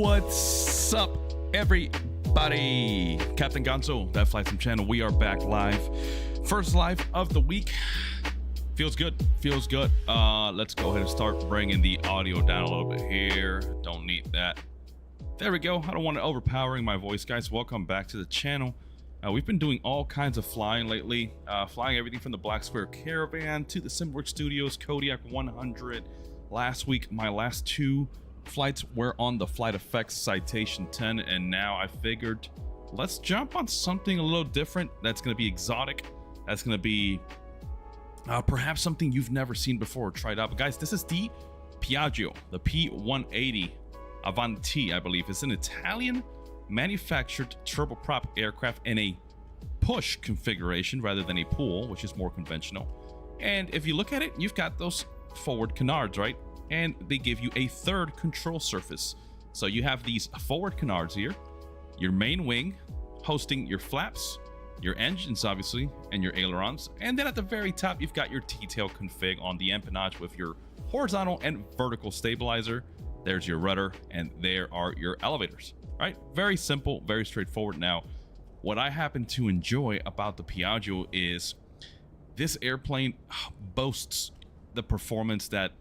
What's up, everybody? Captain Gonzo, that flight sim channel. We are back live. First live of the week. Feels good. Feels good. Let's go ahead and start bringing the audio down a little bit here. Don't need that. There we go. I don't want it overpowering my voice, guys. Welcome back to the channel. We've been doing all kinds of flying lately. Flying everything from the Black Square Caravan to the SimWorks Studios Kodiak 100. Last week, my last two flights were on the FlightFX Citation 10, and now I figured let's jump on something a little different that's going to be exotic. That's going to be perhaps something you've never seen before or tried out. But guys, this is the Piaggio, the P180 Avanti, I believe. It's an Italian manufactured turboprop aircraft in a push configuration rather than a pull, which is more conventional. And if you look at it, you've got those forward canards, right? And they give you a third control surface. So you have these forward canards here, your main wing hosting your flaps, your engines obviously, and your ailerons. And then at the very top, you've got your T-tail config on the empennage with your horizontal and vertical stabilizer. There's your rudder, and there are your elevators, right? Very simple, very straightforward. Now, what I happen to enjoy about the Piaggio is this airplane boasts the performance that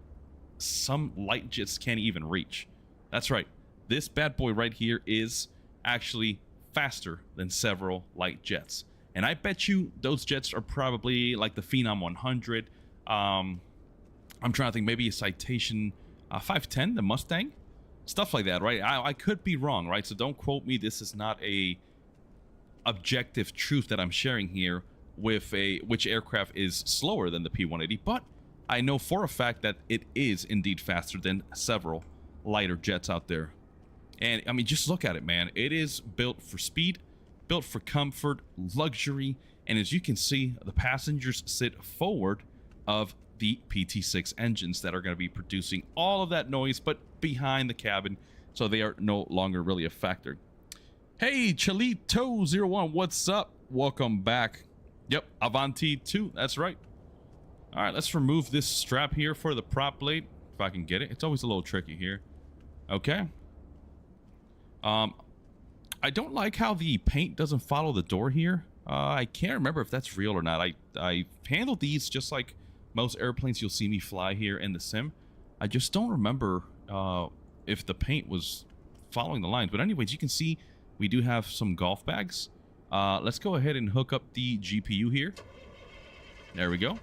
some light jets can't even reach. That's right, this bad boy right here is actually faster than several light jets, and I bet you those jets are probably like the Phenom 100. I'm trying to think, maybe a Citation 510, the Mustang, stuff like that, right? I could be wrong, right? So don't quote me. This is not a objective truth that I'm sharing here with which aircraft is slower than the P180, but I know for a fact that it is indeed faster than several lighter jets out there. And I mean, just look at it, man. It is built for speed, built for comfort, luxury, and as you can see, the passengers sit forward of the PT6 engines that are going to be producing all of that noise, but behind the cabin, so they are no longer really a factor. Hey, Chalito01, what's up? Welcome back. Yep, Avanti 2, that's right. All right, let's remove this strap here for the prop blade, if I can get it. It's always a little tricky here. Okay. I don't like how the paint doesn't follow the door here. I can't remember if that's real or not. I handled these just like most airplanes you'll see me fly here in the sim. I just don't remember if the paint was following the lines. But anyways, you can see we do have some golf bags. Let's go ahead and hook up the GPU here. There we go.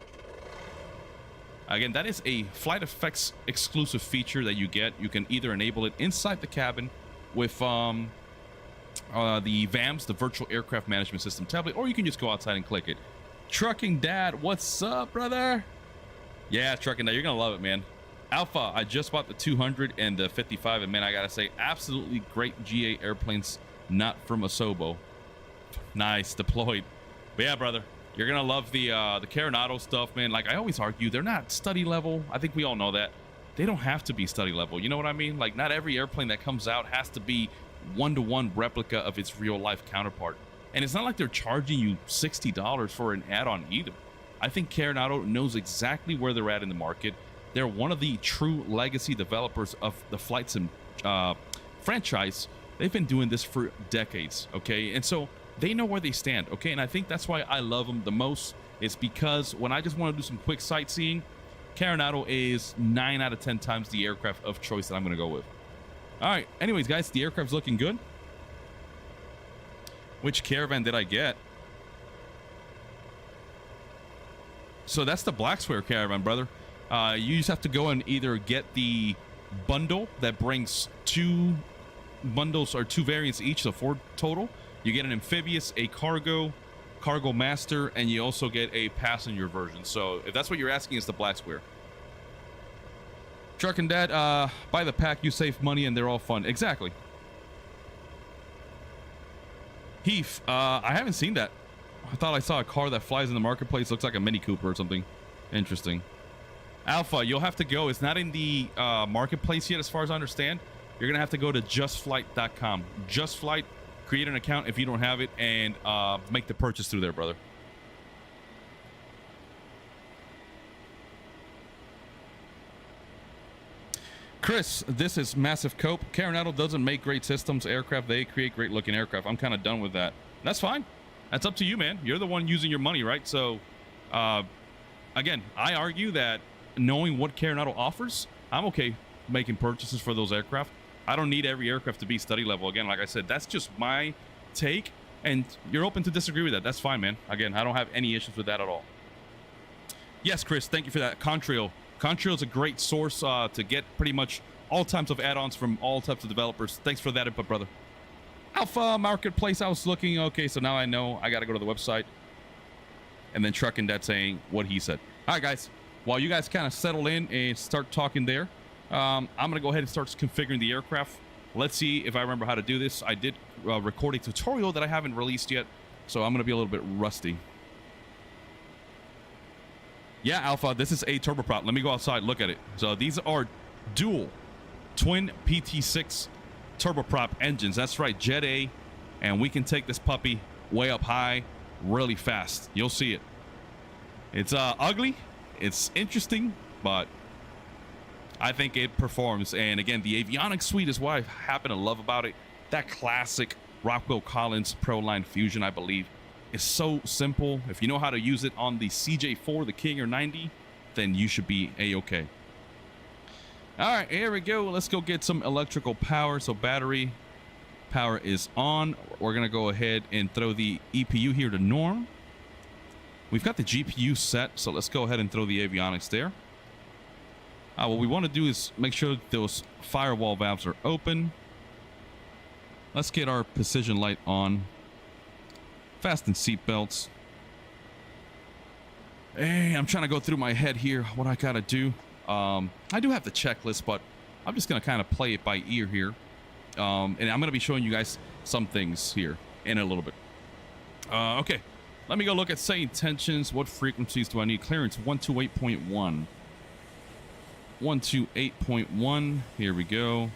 Again, that is a FlightFX exclusive feature that you get. You can either enable it inside the cabin with the VAMS, the Virtual Aircraft Management System tablet, or you can just go outside and click it. Trucking Dad, what's up, brother? Yeah, Trucking Dad, you're gonna love it, man. Alpha, I just bought the 200 and the 55, and man, I gotta say, absolutely great GA airplanes, not from Asobo. Nice, deployed. But yeah, brother, you're gonna love the Carenado stuff, man. Like I always argue, they're not study level. I think we all know that. They don't have to be study level. You know what I mean? Like not every airplane that comes out has to be one-to-one replica of its real-life counterpart. And it's not like they're charging you $60 for an add-on either. I think Carenado knows exactly where they're at in the market. They're one of the true legacy developers of the flight sim franchise. They've been doing this for decades, okay? And so they know where they stand, okay? And I think that's why I love them the most, is because when I just want to do some quick sightseeing, Carenado is 9 out of 10 times the aircraft of choice that I'm going to go with. All right, anyways, guys, the aircraft's looking good. Which Caravan did I get? So that's the Black Square Caravan, brother. You just have to go and either get the bundle that brings 2 bundles or 2 variants each, so 4 total. You get an amphibious, a cargo master, and you also get a passenger version. So if that's what you're asking, it's the Black Square. Truck and Dad, buy the pack, you save money, and they're all fun. Exactly. Heath, I haven't seen that. I thought I saw a car that flies in the marketplace. Looks like a Mini Cooper or something. Interesting. Alpha, you'll have to go. It's not in the marketplace yet, as far as I understand. You're going to have to go to justflight.com. Justflight. Create an account if you don't have it, and make the purchase through there, brother. Chris, this is Massive Cope. Coronado doesn't make great systems aircraft. They create great looking aircraft. I'm kind of done with that. That's fine. That's up to you, man. You're the one using your money, right? So, again, I argue that knowing what Coronado offers, I'm okay making purchases for those aircraft. I don't need every aircraft to be study level. Again, like I said, that's just my take, and you're open to disagree with that. That's fine, man. Again, I don't have any issues with that at all. Yes, Chris, thank you for that. Contrail is a great source to get pretty much all types of add-ons from all types of developers. Thanks for that input, brother. Alpha Marketplace, I was looking. Okay, so now I know I got to go to the website. And then Trucking that saying what he said. All right, guys. While you guys kind of settle in and start talking there, I'm going to go ahead and start configuring the aircraft. Let's see if I remember how to do this. I did record a tutorial that I haven't released yet, so I'm going to be a little bit rusty. Yeah, Alpha, this is a turboprop. Let me go outside, look at it. So these are dual twin PT6 turboprop engines. That's right, Jet A, and we can take this puppy way up high really fast. You'll see it. It's ugly, it's interesting, but I think it performs. And again, the avionics suite is what I happen to love about it. That classic Rockwell Collins Proline Fusion, I believe, is so simple. If you know how to use it on the CJ4, the King or 90, then you should be a-okay. All right, here we go. Let's go get some electrical power. So battery power is on. We're gonna go ahead and throw the EPU here to norm. We've got the GPU set, so let's go ahead and throw the avionics there. What we want to do is make sure those firewall valves are open. Let's get our precision light on. Fasten seat belts. Hey, I'm trying to go through my head here what I gotta do. I do have the checklist, but I'm just gonna kind of play it by ear here. And I'm gonna be showing you guys some things here in a little bit. Okay, let me go look at SayIntentions. What frequencies do I need? Clearance 128.1. 128.1. Here we go.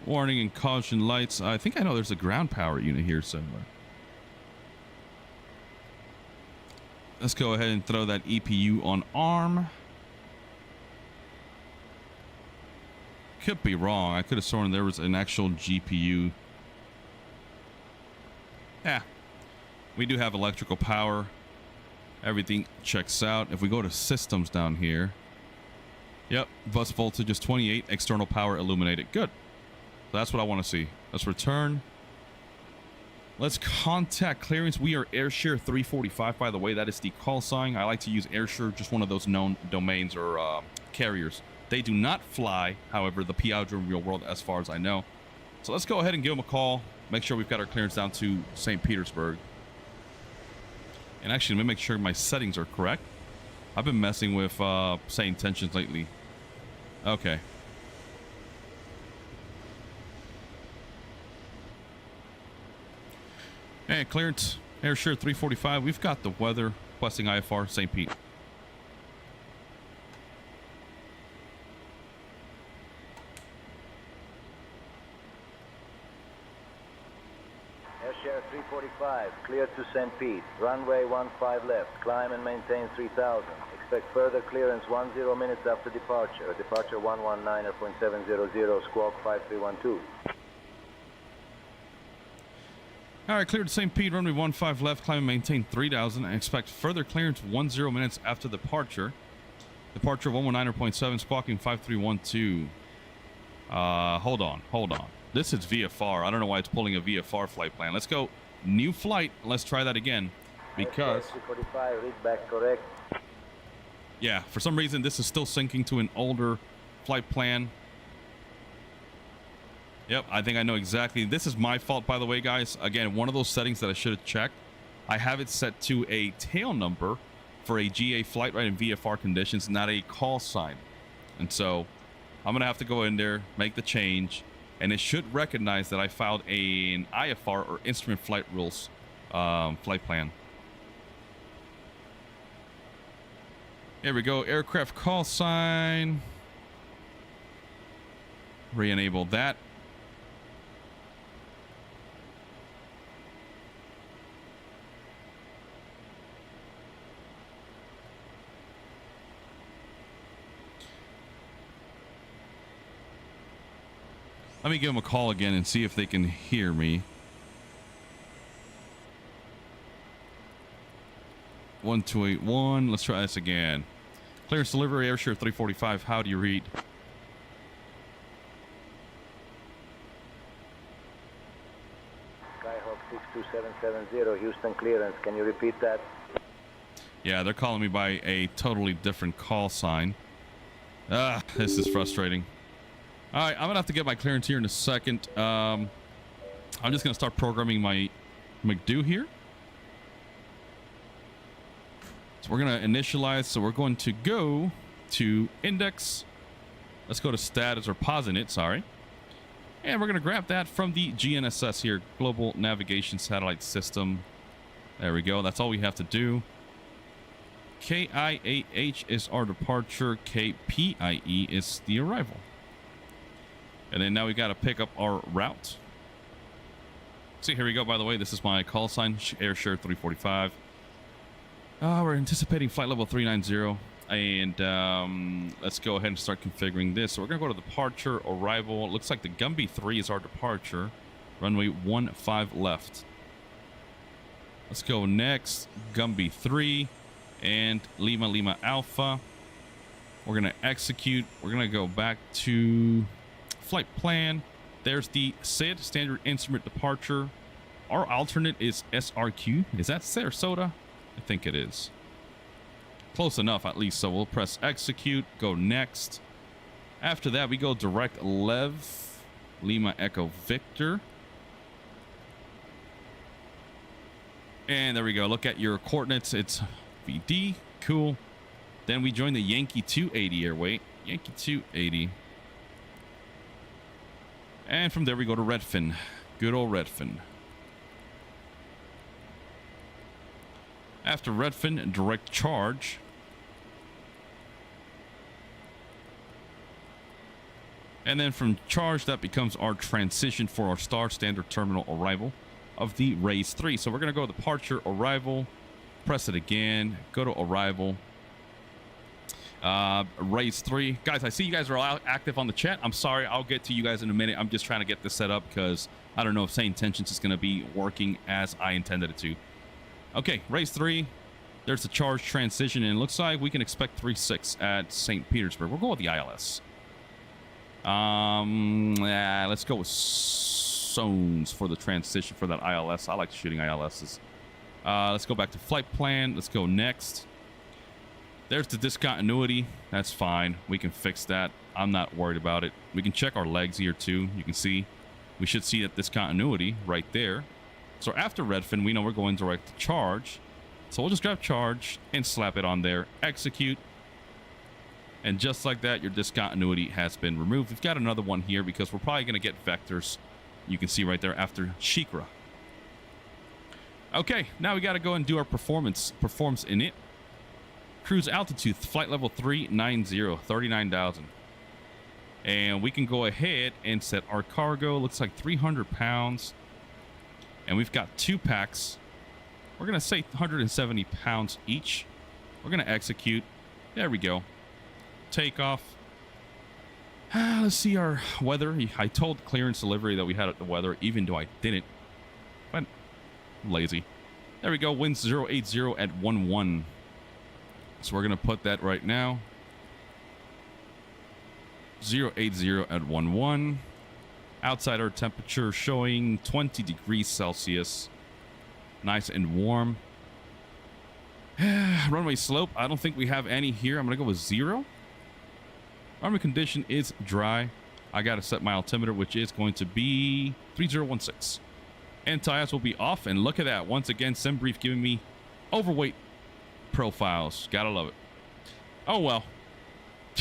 Warning and caution lights. I think I know there's a ground power unit here somewhere. Let's go ahead and throw that EPU on arm. Could be wrong. I could have sworn there was an actual GPU. Yeah. We do have electrical power. Everything checks out. If we go to systems down here. Yep. Bus voltage is 28. External power illuminated. Good. That's what I want to see. Let's return. Let's contact clearance. We are AirShare 345, by the way. That is the call sign. I like to use AirShare, just one of those known domains or carriers. They do not fly, however, the Piaggio in real world, as far as I know. So let's go ahead and give them a call. Make sure we've got our clearance down to St. Petersburg. And actually, let me make sure my settings are correct. I've been messing with SayIntentions lately. Okay. Hey, clearance, AirShare 345. We've got the weather, requesting IFR, St. Pete. AirShare 345, clear to St. Pete. Runway 15 left, climb and maintain 3000. Expect further clearance 10 minutes after departure. Departure 119.700, squawk 5312. All right, cleared St. Pete, runway 15 left, climb and maintain 3000. I expect further clearance 10 minutes after departure. Departure 119.7, squawking 5312. Hold on. This is VFR. I don't know why it's pulling a VFR flight plan. Let's go new flight. Let's try that again because 345, read back correct. Yeah, for some reason this is still syncing to an older flight plan. Yep, I think I know exactly. This is my fault, by the way, guys. Again, one of those settings that I should have checked. I have it set to a tail number for a GA flight right in VFR conditions, not a call sign. And so I'm going to have to go in there, make the change, and it should recognize that I filed an IFR or instrument flight rules flight plan. Here we go. Aircraft call sign. Re-enable that. Let me give them a call again and see if they can hear me. 1281. Let's try this again. Clearance delivery, Airshare 345. How do you read? Skyhawk 62770, Houston clearance. Can you repeat that? Yeah, they're calling me by a totally different call sign. This is frustrating. All right, I'm gonna have to get my clearance here in a second. I'm just gonna start programming my McDo here. So we're gonna initialize. So we're going to go to index. Let's go to status or POSINIT, sorry. And we're gonna grab that from the GNSS here, Global Navigation Satellite System. There we go. That's all we have to do. KIAH is our departure. KPIE is the arrival. And then now we got to pick up our route. See, here we go. By the way, this is my call sign, Airshare 345. We're anticipating flight level 390. And let's go ahead and start configuring this. So we're going to go to departure, arrival. It looks like the Gumby 3 is our departure. Runway 15 left. Let's go next. Gumby 3 and Lima Lima Alpha. We're going to execute. We're going to go back to flight plan. There's the SID, standard instrument departure. Our alternate is SRQ. Is that Sarasota? I think it is. Close enough, at least. So we'll press execute, go next. After that, we go direct Lev, Lima Echo Victor. And there we go. Look at your coordinates. It's VD. Cool. Then we join the Yankee 280 airway. Yankee 280. And from there we go to Redfin. Good old Redfin. After Redfin, direct charge. And then from charge, that becomes our transition for our star standard terminal arrival of the Raise 3. So we're going to go to departure, arrival, press it again, go to arrival. Raise 3. Guys, I see you guys are all active on the chat. I'm sorry, I'll get to you guys in a minute. I'm just trying to get this set up because I don't know if SayIntentions is going to be working as I intended it to. Okay, Raise 3. There's the charge transition, and it looks like we can expect 3.6 at St. Petersburg. We'll go with the ILS. Let's go with zones for the transition for that ILS. I like shooting ILSs. Let's go back to flight plan. Let's go next. There's the discontinuity. That's fine. We can fix that. I'm not worried about it. We can check our legs here too. You can see we should see that discontinuity right there. So after Redfin, we know we're going direct to charge. So we'll just grab charge and slap it on there. Execute. And just like that, your discontinuity has been removed. We've got another one here because we're probably going to get vectors. You can see right there after Shikra. Okay, now we got to go and do our performance in it. Cruise altitude, flight level 390, 39,000. And we can go ahead and set our cargo. Looks like 300 pounds. And we've got 2 packs. We're going to say 170 pounds each. We're going to execute. There we go. Takeoff. Let's see our weather. I told clearance delivery that we had the weather, even though I didn't. But I'm lazy. There we go. Winds 080 at 11. So we're going to put that right now. 080 at 11. Outside our temperature showing 20 degrees Celsius. Nice and warm. Runway slope. I don't think we have any here. I'm going to go with 0. Runway condition is dry. I got to set my altimeter, which is going to be 3016. And tires will be off. And look at that. Once again, SimBrief giving me overweight profiles. Gotta love it. Oh, well.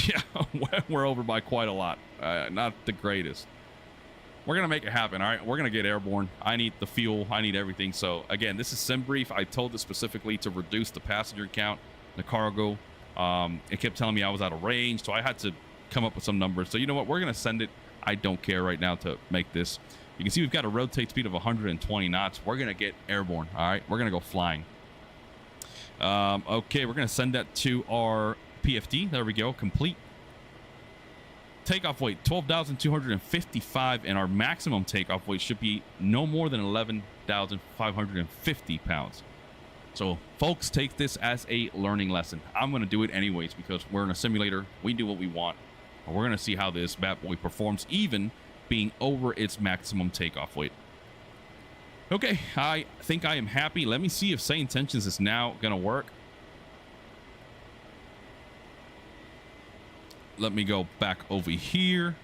Yeah, we're over by quite a lot. Not the greatest. We're going to make it happen, all right? We're going to get airborne. I need the fuel. I need everything. So, again, this is SimBrief. I told this specifically to reduce the passenger count, the cargo. It kept telling me I was out of range, so I had to come up with some numbers. So, you know what? We're going to send it. I don't care right now to make this. You can see we've got a rotate speed of 120 knots. We're going to get airborne, all right? We're going to go flying. Okay, we're going to send that to our PFD. There we go. Complete. Takeoff weight 12,255, and our maximum takeoff weight should be no more than 11,550 pounds. So folks, take this as a learning lesson. I'm going to do it anyways because we're in a simulator. We do what we want. And we're going to see how this bad boy performs, even being over its maximum takeoff weight. Okay, I think I am happy. Let me see if SayIntentions is now going to work. Let me go back over here.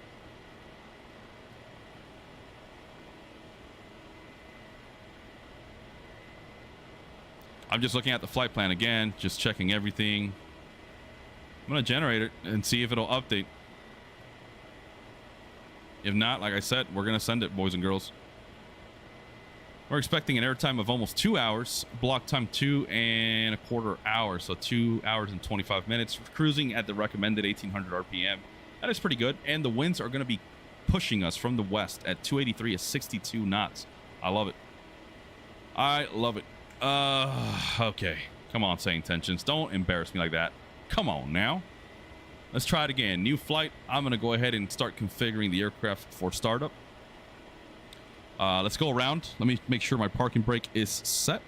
I'm just looking at the flight plan again, just checking everything. I'm going to generate it and see if it'll update. If not, like I said, we're going to send it, boys and girls. We're expecting an airtime of almost 2 hours, block time 2.25 hours, so 2 hours and 25 minutes. We're cruising at the recommended 1800 RPM. That is pretty good, and the winds are going to be pushing us from the west at 283 at 62 knots. I love it. I love it. Okay. Come on, SayIntentions. Don't embarrass me like that. Come on now. Let's try it again. New flight. I'm going to go ahead and start configuring the aircraft for startup. Let's go around. Let me make sure my parking brake is set.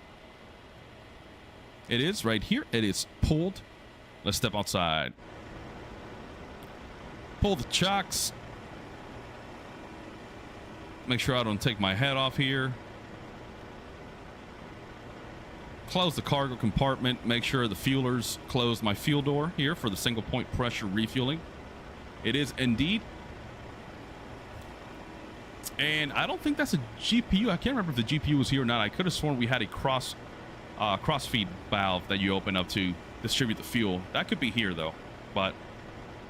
It is right here. It is pulled. Let's step outside. Pull the chocks. Make sure I don't take my head off here. Close the cargo compartment. Make sure the fuelers close my fuel door here for the single point pressure refueling. It is indeed. And I don't think that's a GPU. I can't remember if the GPU was here or not. I could have sworn we had a cross feed valve that you open up to distribute the fuel. That could be here though. But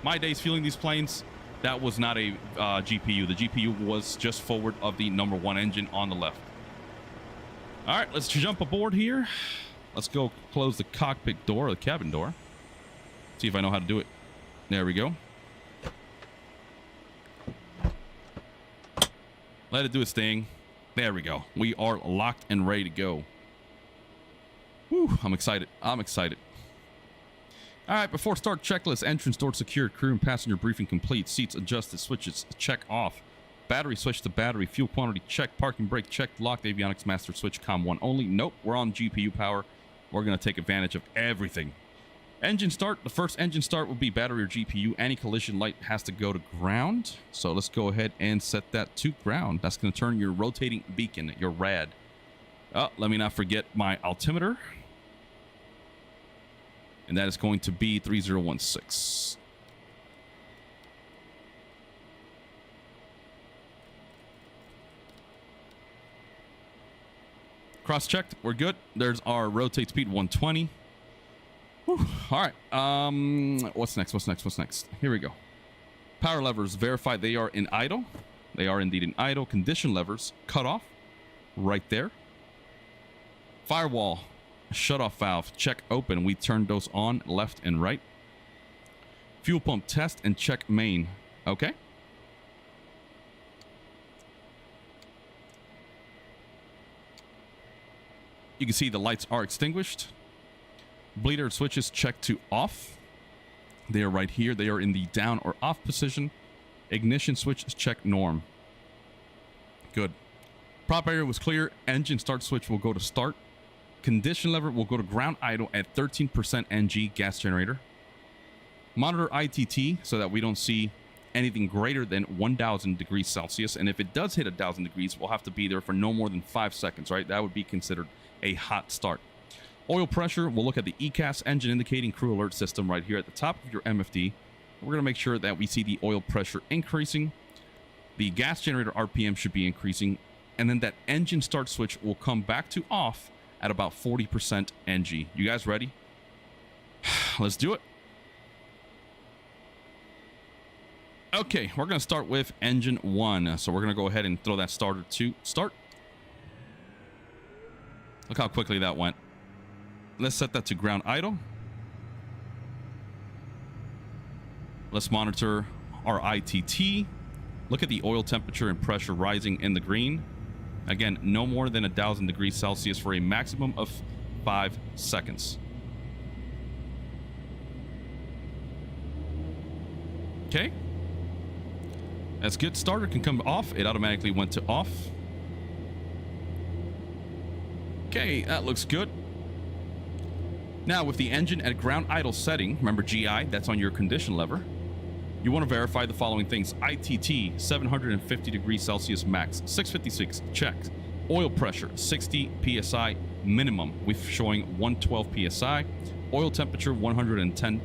my days fueling these planes, that was not a GPU. The GPU was just forward of the #1 engine on the left. All right, let's jump aboard here. Let's go close the cockpit door, the cabin door. See if I know how to do it. There we go. Let it do its thing. There we go. We are locked and ready to go. Woo, I'm excited. I'm excited. All right, before start checklist, entrance door secured, crew and passenger briefing complete, seats adjusted, switches check off. Battery switch to battery, fuel quantity check, parking brake checked, locked, avionics master switch, COM1 only. Nope, we're on GPU power. We're going to take advantage of everything. Engine start. The first engine start will be battery or GPU. Any collision light has to go to ground. So let's go ahead and set that to ground. That's going to turn your rotating beacon, your rad. Oh, let me not forget my altimeter. And that is going to be 3016. Cross-checked. We're good. There's our rotate speed 120. Whew. All right. What's next? What's next? What's next? Here we go. Power levers verified. They are in idle. They are indeed in idle. Condition levers cut off. Right there. Firewall shut-off valve check open. We turned those on left and right. Fuel pump test and check main. Okay. You can see the lights are extinguished. Bleeder switches checked to off. They are right here. They are in the down or off position. Ignition switch is checked norm. Good. Prop area was clear. Engine start switch will go to start. Condition lever will go to ground idle at 13% NG gas generator. Monitor ITT so that we don't see anything greater than 1000 degrees Celsius. And if it does hit 1000 degrees, we'll have to be there for no more than 5 seconds, right? That would be considered a hot start. Oil pressure, we'll look at the ECAS engine indicating crew alert system right here at the top of your MFD. We're going to make sure that we see the oil pressure increasing. The gas generator RPM should be increasing. And then that engine start switch will come back to off at about 40% NG. You guys ready? Let's do it. Okay, we're going to start with engine 1. So we're going to go ahead and throw that starter to start. Look how quickly that went. Let's set that to ground idle. Let's monitor our ITT. Look at the oil temperature and pressure rising in the green. Again, no more than 1000 degrees Celsius for a maximum of 5 seconds. Okay. That's good. Starter can come off. It automatically went to off. Okay, that looks good. Now with the engine at ground idle setting, remember GI, that's on your condition lever. You want to verify the following things. ITT, 750 degrees Celsius max, 656, check. Oil pressure, 60 PSI minimum. We're showing 112 PSI. Oil temperature, 110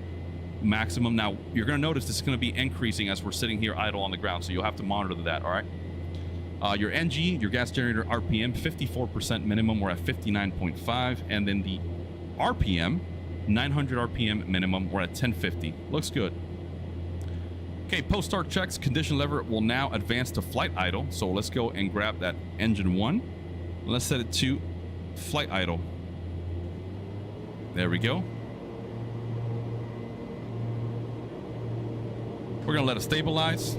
maximum. Now, you're going to notice this is going to be increasing as we're sitting here idle on the ground, so you'll have to monitor that, all right? Your NG, your gas generator RPM, 54% minimum. We're at 59.5. And then the RPM, 900 RPM minimum. We're at 1050. Looks good. Okay, post-start checks. Condition lever will now advance to flight idle. So let's go and grab that engine 1. Let's set it to flight idle. There we go. We're going to let it stabilize.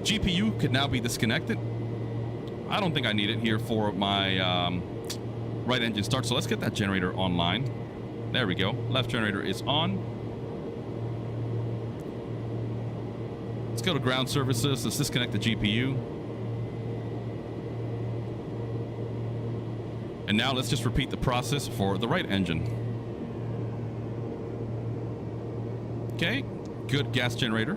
GPU could now be disconnected. I don't think I need it here for my right engine start. So let's get that generator online. There we go. Left generator is on. Let's go to ground services. Let's disconnect the GPU. And now let's just repeat the process for the right engine. Okay, good gas generator.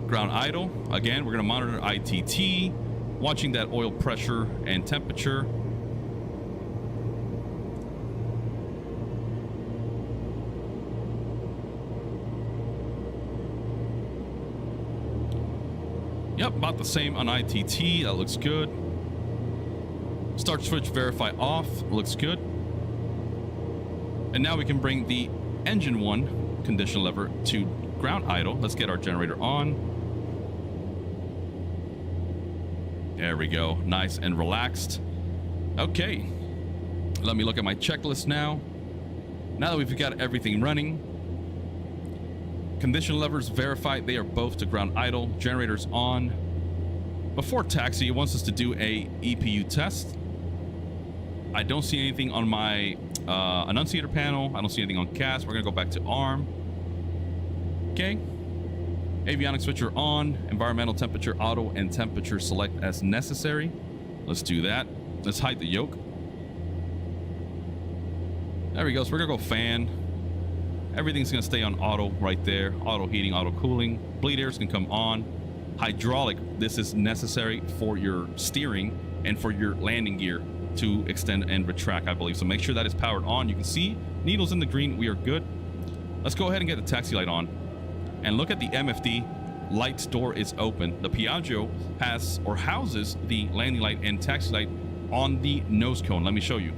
Ground idle. Again, we're going to monitor ITT, watching that oil pressure and temperature. Yep, about the same on ITT. That looks good. Start switch verify off. Looks good. And now we can bring the engine 1 condition lever to ground idle. Let's get our generator on. There we go. Nice and relaxed. Okay. Let me look at my checklist now. Now that we've got everything running, condition levers verified. They are both to ground idle. Generators on. Before taxi, it wants us to do a EPU test. I don't see anything on my annunciator panel. I don't see anything on CAS. We're going to go back to ARM. Okay. Avionics switcher on. Environmental temperature auto and temperature select as necessary. Let's do that. Let's hide the yoke. There we go. So we're going to go fan. Everything's going to stay on auto right there. Auto heating, auto cooling. Bleed airs can come on. Hydraulic. This is necessary for your steering and for your landing gear to extend and retract, I believe. So make sure that is powered on. You can see needles in the green. We are good. Let's go ahead and get the taxi light on. And look at the MFD. Light door is open. The Piaggio has or houses the landing light and taxi light on the nose cone. Let me show you.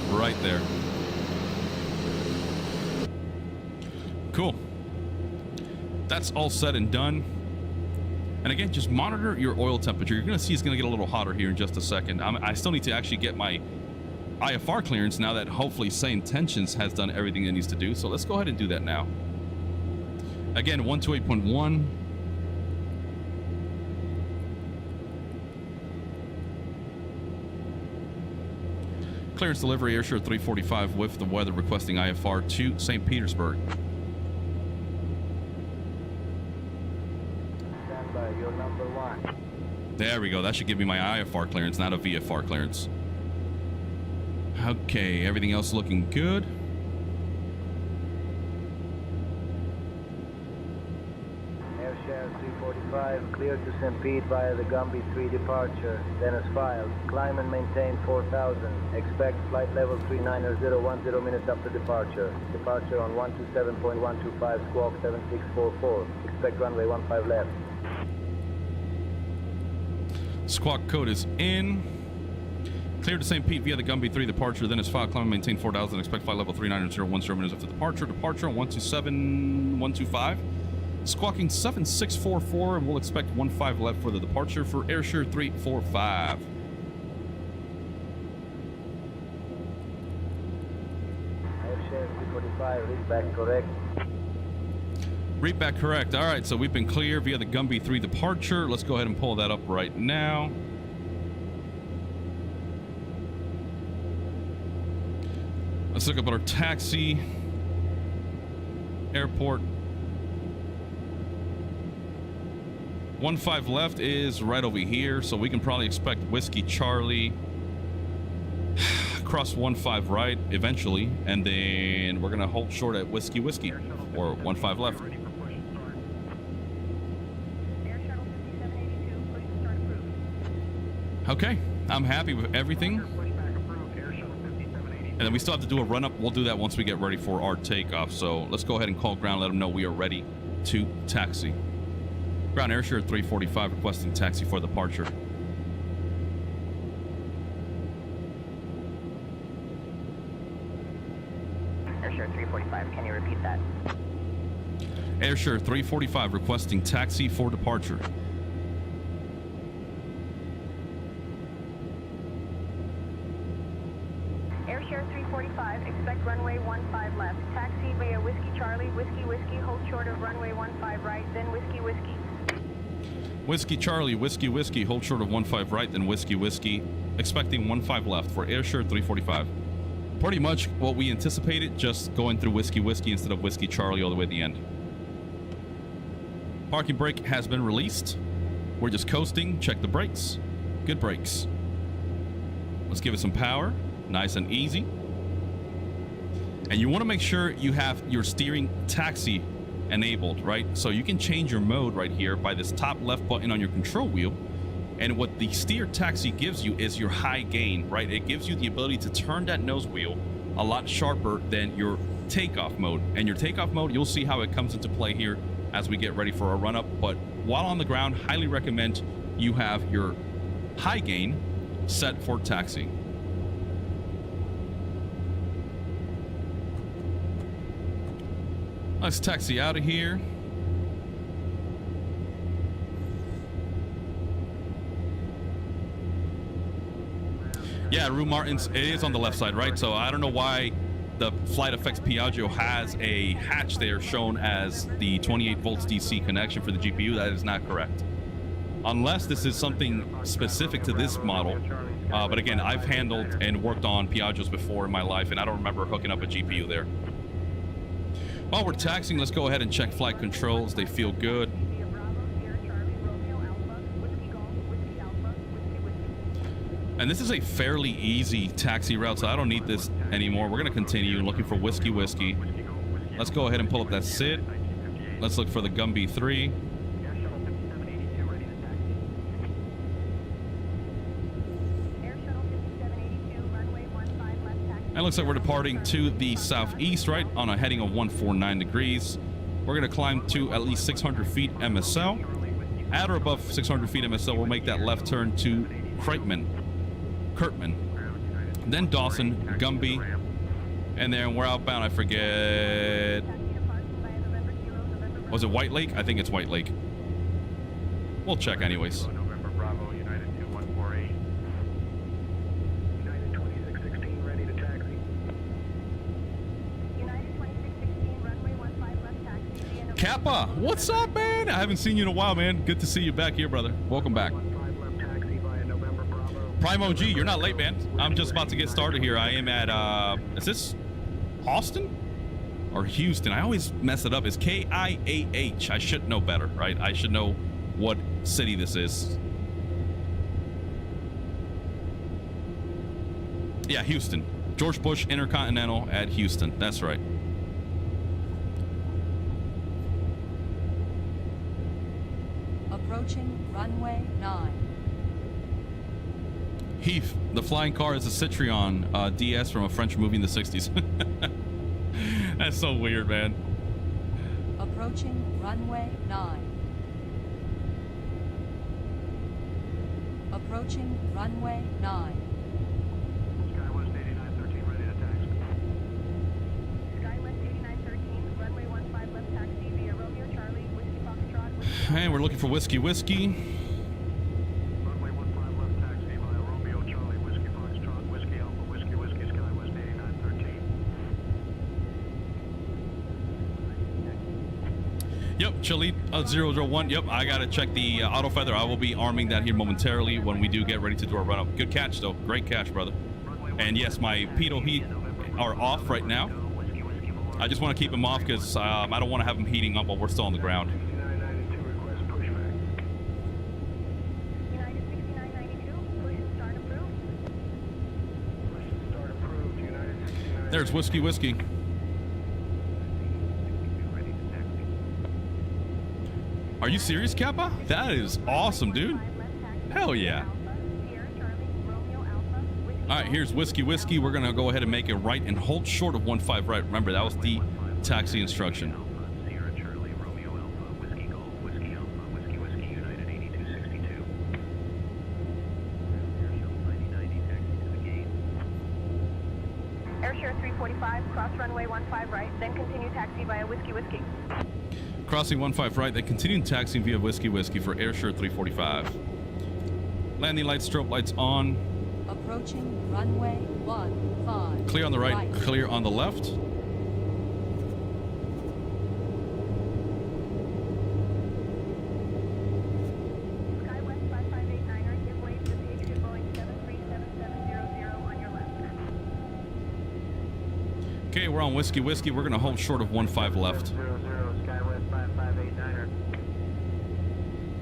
Right there. Cool. That's all said and done. And again, just monitor your oil temperature. You're going to see it's going to get a little hotter here in just a second. I still need to actually get my IFR clearance now that hopefully SayIntentions has done everything it needs to do. So let's go ahead and do that now. Again, 128.1. Clearance delivery, Airsure 345 with the weather requesting IFR to St. Petersburg. Stand by, you're number 1. There we go. That should give me my IFR clearance, not a VFR clearance. Okay, everything else looking good. Airshare 345, clear to St. Pete via the Gumby 3 departure. Dennis filed. Climb and maintain 4000. Expect flight level 390 10 minutes after departure. Departure on 127.125, squawk 7644. Expect runway 15 left. Squawk code is in. Cleared to St. Pete via the Gumby 3 departure. Then is filed. Climb and maintain 4000. Expect flight level 390 minutes after departure. Departure on 127.125. Squawking 7644, and we'll expect 15 left for the departure for Airsure 345. Airshare 345, read back correct. Read back correct. All right, so we've been clear via the Gumby 3 departure. Let's go ahead and pull that up right now. Let's look up at our taxi. Airport. 15 left is right over here, so we can probably expect Whiskey Charlie cross 15 right eventually, and then we're gonna hold short at Whiskey Whiskey, or 15 left. Okay, I'm happy with everything. And then we still have to do a run up. We'll do that once we get ready for our takeoff. So let's go ahead and call ground, let them know we are ready to taxi. Ground Airshare 345 requesting taxi for departure. Airshare 345, can you repeat that? Airshare 345 requesting taxi for departure. Airshare 345, expect runway 15 left. Taxi via Whiskey Charlie, Whiskey Whiskey, hold short of runway 15 right, then Whiskey Whiskey. Whiskey Charlie, Whiskey Whiskey, hold short of 15 right, then Whiskey Whiskey. Expecting 15 left for Airshare 345. Pretty much what we anticipated, just going through Whiskey Whiskey instead of Whiskey Charlie all the way to the end. Parking brake has been released. We're just coasting. Check the brakes. Good brakes. Let's give it some power. Nice and easy. And you want to make sure you have your steering taxi enabled, right? So you can change your mode right here by this top left button on your control wheel. And what the steer taxi gives you is your high gain, right? It gives you the ability to turn that nose wheel a lot sharper than your takeoff mode. And your takeoff mode, you'll see how it comes into play here as we get ready for a run up. But while on the ground, highly recommend you have your high gain set for taxi. Let's taxi out of here. Yeah, Rue Martins, it is on the left side, right? So I don't know why the FlightFX Piaggio has a hatch there shown as the 28 volts DC connection for the GPU. That is not correct. Unless this is something specific to this model. But again, I've handled and worked on Piaggios before in my life, and I don't remember hooking up a GPU there. While we're taxiing, let's go ahead and check flight controls. They feel good. And this is a fairly easy taxi route, so I don't need this anymore. We're going to continue looking for Whiskey Whiskey. Let's go ahead and pull up that SID. Let's look for the Gumby 3. And it looks like we're departing to the southeast, right, on a heading of 149 degrees. We're going to climb to at least 600 feet MSL. At or above 600 feet MSL, we'll make that left turn to Kurtman, then Dawson, Gumby, and then we're outbound. I forget. Was it White Lake? I think it's White Lake. We'll check anyways. November Bravo, United 2148. United 2616, ready to taxi. United 2616, runway 15 left taxi. Kappa, what's up, man? I haven't seen you in a while, man. Good to see you back here, brother. Welcome back. 15 left taxi via November Bravo. Primo G, you're not late, man. I'm just about to get started here. I am at, is this Austin or Houston? I always mess it up. It's KIAH. I should know better, right? I should know what city this is. Yeah, Houston. George Bush Intercontinental at Houston. That's right. Approaching runway 9. Heath, the flying car is a Citroen DS from a French movie in the 60s. That's so weird, man. Approaching runway 9. Approaching runway 9. Skywest 8913, ready to taxi. Skywest 8913, runway 15 left taxi via Romeo Charlie, Whiskey Foxtrot. Whiskey And we're looking for Whiskey Whiskey. Runway 15 left taxi via Romeo Charlie, Whiskey Foxtrot, Whiskey Alpha, Whiskey Whiskey, Skywest 8913. Yep, Chile 001. Yep, I gotta check the auto feather. I will be arming that here momentarily when we do get ready to do our run up. Good catch though, great catch, brother. And yes, my pitot heat are off right now, I just want to keep them off because I don't want to have them heating up while we're still on the ground. 6992, request pushback. United 6992, push and start approved. Push and start approved. United 6992. There's Whiskey Whiskey. Ready to taxi. Are you serious, Kappa? That is awesome, dude. Hell yeah. All right, here's Whiskey Whiskey. We're gonna go ahead and make it right and hold short of 15 right. Remember, that was the taxi instruction. Sierra Charlie, Romeo Alpha, Whiskey Golf, Whiskey Alpha, Whiskey Whiskey, United 8262. Airshield 9090, taxi to the gate. Airshare 345, cross runway 15 right, then continue taxi via Whiskey Whiskey. Crossing 15 right, then continuing taxiing via Whiskey Whiskey for Airshare 345. Landing lights, strobe lights on. Approaching runway 15. Clear on the right, clear on the left. SkyWest 5589er, give way to Piaggio Boeing 737-700 on your left. Okay, we're on Whiskey Whiskey. We're gonna hold short of 15 left. 00, SkyWest 5589er.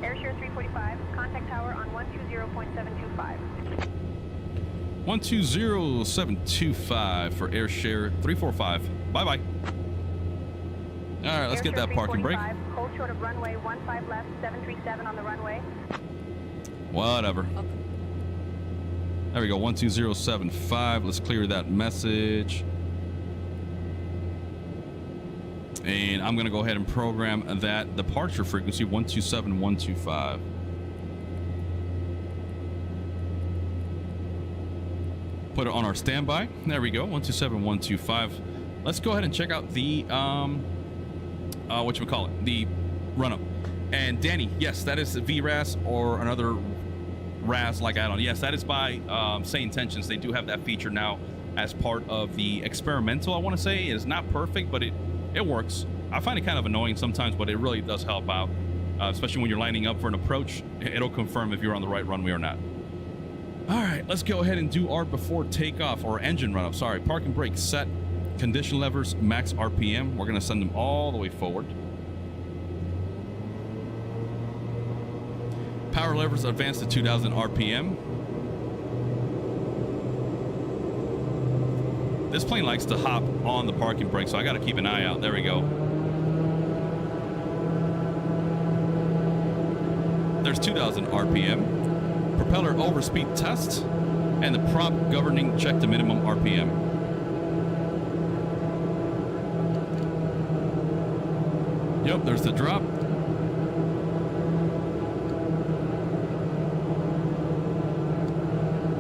Airshare 345, contact tower on 120.725. 120725 for Airshare 345. Bye-bye. All right, let's get that parking brake. Hold short of runway 15 left, 737 on the runway. Whatever. There we go, 12075. Let's clear that message. And I'm gonna go ahead and program that departure frequency 127125. Put it on our standby. There we go, 127125. Let's go ahead and check out the whatchamacallit, the run-up. And Danny, yes, that is VRAS or another RAS like add-on. Yes, that is by SayIntentions. They do have that feature now as part of the experimental, I want to say. It is not perfect, but it works. I find it kind of annoying sometimes, but it really does help out, especially when you're lining up for an approach. It'll confirm if you're on the right runway or not. All right, let's go ahead and do our before takeoff or engine run-up. Sorry, parking brake set, condition levers, max RPM. We're going to send them all the way forward. Power levers advanced to 2000 RPM. This plane likes to hop on the parking brake, so I got to keep an eye out. There we go. There's 2000 RPM. Propeller overspeed test, and the prop governing check to minimum RPM. Yep, there's the drop.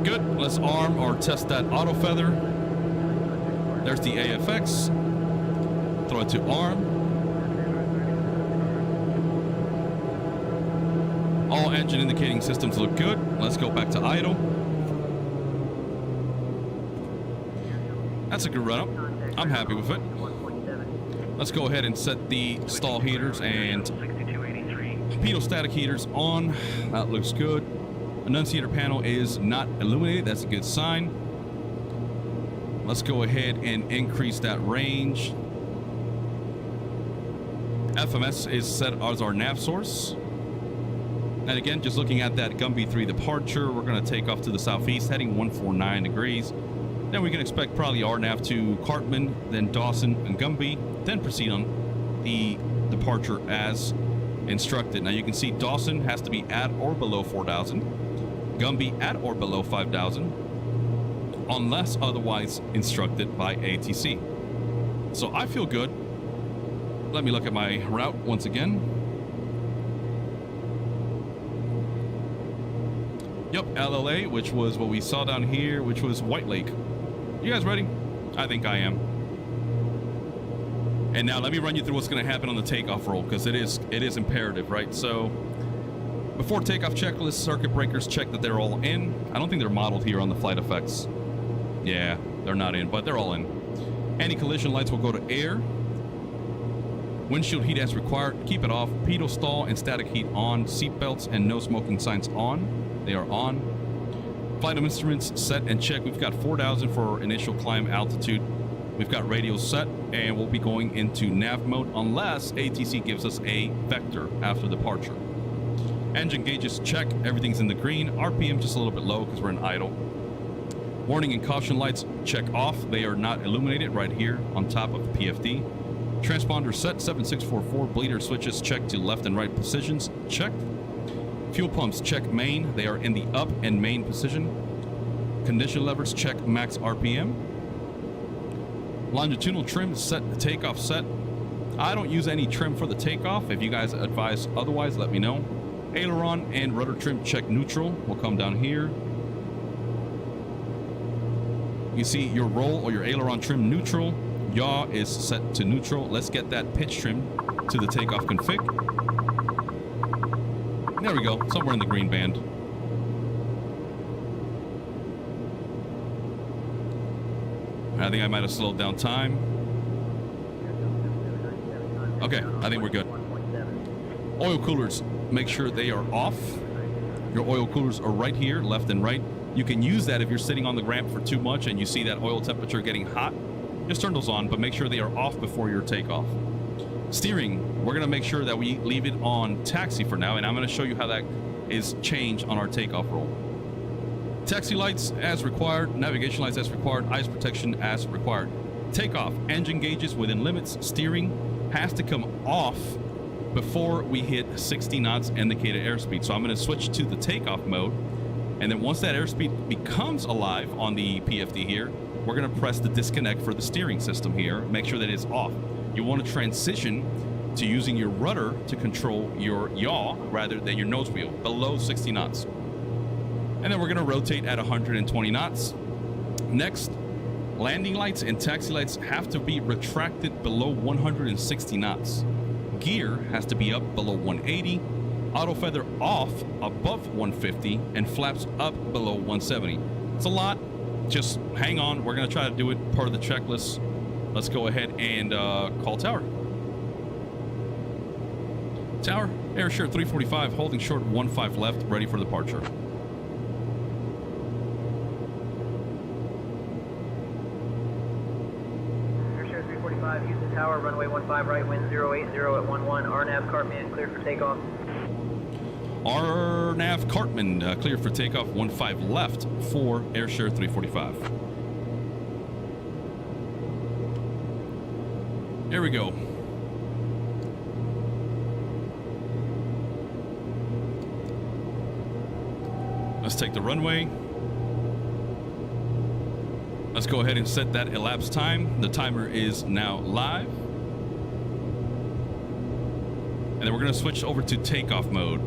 Good. Let's arm or test that auto feather. There's the AFX. Throw it to arm. All engine indicating systems look good. Let's go back to idle. That's a good run-up. I'm happy with it. Let's go ahead and set the stall heaters and pedostatic heaters on. That looks good. Annunciator panel is not illuminated. That's a good sign. Let's go ahead and increase that range. FMS is set as our nav source. And again, just looking at that Gumby 3 departure, we're going to take off to the southeast, heading 149 degrees. Then we can expect probably RNAV to Cartman, then Dawson and Gumby, then proceed on the departure as instructed. Now you can see Dawson has to be at or below 4,000, Gumby at or below 5,000, unless otherwise instructed by ATC. So I feel good. Let me look at my route once again. Yep, LLA, which was what we saw down here, which was White Lake. You guys ready? I think I am. And now let me run you through what's going to happen on the takeoff roll, because it is imperative, right? So before takeoff checklist, circuit breakers, check that they're all in. I don't think they're modeled here on the FlightFX. Yeah, they're not in, but they're all in. Anti-collision lights will go to air. Windshield heat as required, keep it off. Pedal stall and static heat on. Seat belts and no smoking signs on. They are on. Flight instruments set and check. We've got 4,000 for initial climb altitude. We've got radio set, and we'll be going into nav mode unless ATC gives us a vector after departure. Engine gauges check, everything's in the green. RPM just a little bit low because we're in idle. Warning and caution lights check off. They are not illuminated right here on top of the PFD. Transponder set, 7644. Bleeder switches check to left and right positions, checked. Fuel pumps check main. They are in the up and main position. Condition levers check max RPM. Longitudinal trim set, takeoff set. I don't use any trim for the takeoff. If you guys advise otherwise, let me know. Aileron and rudder trim check neutral. We'll come down here. You see your roll or your aileron trim neutral. Yaw is set to neutral. Let's get that pitch trim to the takeoff config. There we go, somewhere in the green band. I think I might have slowed down time. Okay, I think we're good. Oil coolers, make sure they are off. Your oil coolers are right here, left and right. You can use that if you're sitting on the ramp for too much and you see that oil temperature getting hot. Just turn those on, but make sure they are off before your takeoff. Steering, we're gonna make sure that we leave it on taxi for now, and I'm gonna show you how that is changed on our takeoff roll. Taxi lights as required, navigation lights as required, eyes protection as required. Takeoff, engine gauges within limits, steering has to come off before we hit 60 knots indicated airspeed. So I'm gonna switch to the takeoff mode, and then once that airspeed becomes alive on the PFD here, we're gonna press the disconnect for the steering system here, make sure that it's off. You wanna transition to using your rudder to control your yaw rather than your nose wheel below 60 knots. And then we're gonna rotate at 120 knots. Next, landing lights and taxi lights have to be retracted below 160 knots. Gear has to be up below 180, auto feather off above 150, and flaps up below 170. It's a lot, just hang on. We're gonna try to do it part of the checklist. Let's go ahead and call tower. Tower, air short 345, holding short 15 left, ready for departure. Houston Tower, runway 15 right, wind 080 at 11, RNAV Cartman, clear for takeoff. RNAV Cartman, clear for takeoff, 15 left for Airshare 345. Here we go. Let's take the runway. Let's go ahead and set that elapsed time. The timer is now live. And then we're gonna switch over to takeoff mode.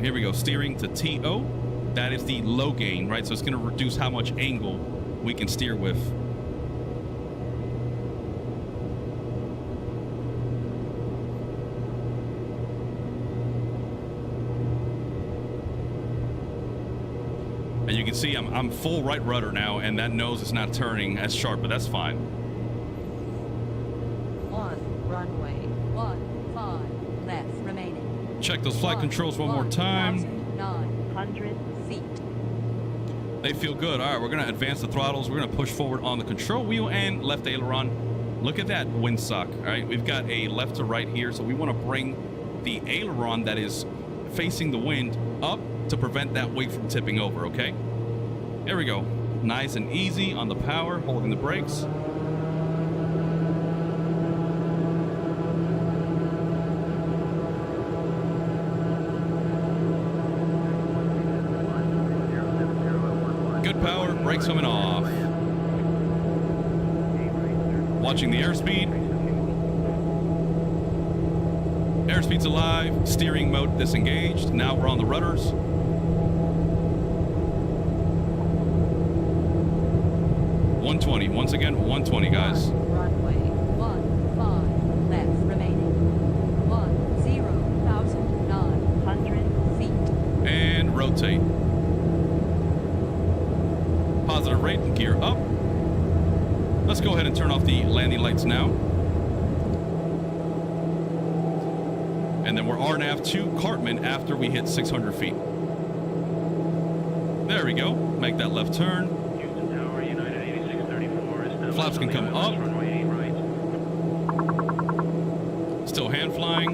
Here we go, steering to TO. That is the low gain, right? So it's gonna reduce how much angle we can steer with. And you can see I'm full right rudder now, and that nose is not turning as sharp, but that's fine. Runway 15 left remaining. Check those flight controls one more time. 1,900 feet. They feel good. All right, we're gonna advance the throttles. We're gonna push forward on the control wheel and left aileron. Look at that windsock. All right, we've got a left to right here, so we want to bring the aileron that is facing the wind up to prevent that weight from tipping over. Okay, there we go. Nice and easy on the power, holding the brakes. Good power, brakes coming off. Watching the airspeed. Airspeed's alive, steering mode disengaged. Now we're on the rudders. Once again, 120, guys. Runway 15 left remaining. 10,900 feet. And rotate. Positive rate, gear up. Let's go ahead and turn off the landing lights now. And then we're RNAV to Cartman after we hit 600 feet. There we go. Make that left turn. Houston Tower, United 8634. Flaps can come up. Runway still hand flying.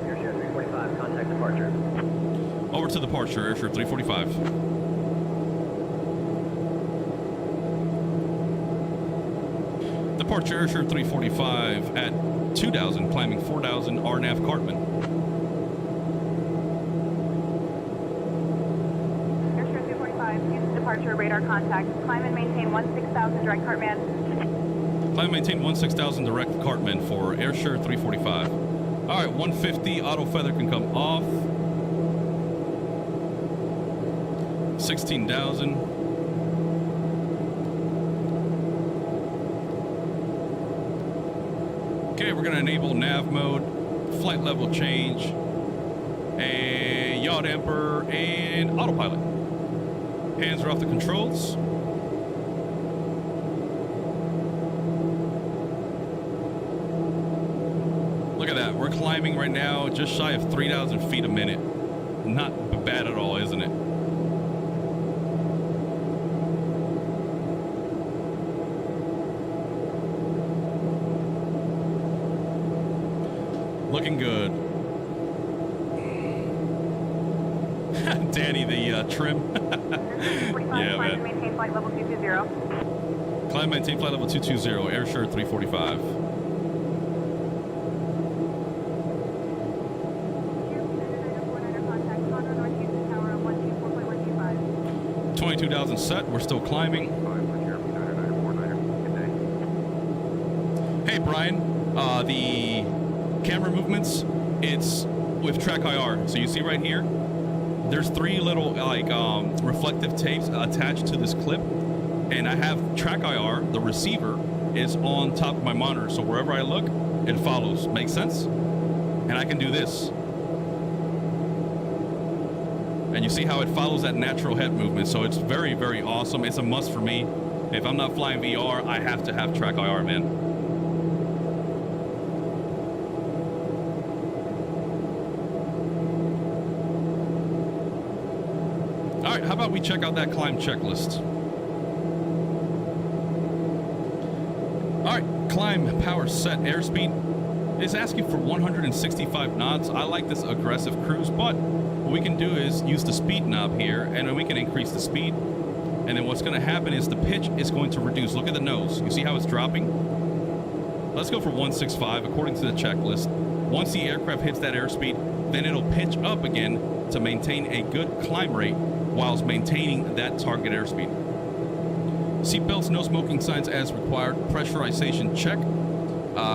Airshare 345, contact departure. Over to departure, Airshare 345. Departure Airshare 345 at 2,000, climbing 4,000, RNAV Cartman. Airshare 345, Houston departure, radar contact. Climb and maintain 16,000 direct Cartman. Climb and maintain 16,000 direct Cartman for Airshare 345. All right, 150, auto feather can come off. 16,000. Okay, we're gonna enable nav mode, flight level change, a yaw damper, and autopilot. Hands are off the controls. Look at that, we're climbing right now just shy of 3,000 feet a minute. Not bad at all, isn't it? Looking good. Danny, the trim. Yeah, climb man. and maintain flight level 220. Climb, maintain flight level 220, Airshare 345. Contact Conroe North Houston Tower on 124.125. 22,000 set, we're still climbing. Hey, Brian, the camera movements, it's with track IR. So you see right here, there's three little like reflective tapes attached to this clip, and I have track IR. The receiver is on top of my monitor, so wherever I look, it follows. Makes sense? And I can do this, and you see how it follows that natural head movement. So it's very, very awesome. It's a must for me. If I'm not flying VR, I have to have track IR, man. All right, how about we check out that climb checklist? All right, climb, power set, airspeed is asking for 165 knots. I like this aggressive cruise, but what we can do is use the speed knob here, and then we can increase the speed. And then what's gonna happen is the pitch is going to reduce. Look at the nose. You see how it's dropping? Let's go for 165 according to the checklist. Once the aircraft hits that airspeed, then it'll pitch up again to maintain a good climb rate whilst maintaining that target airspeed. Seatbelts, no smoking signs as required. Pressurization check.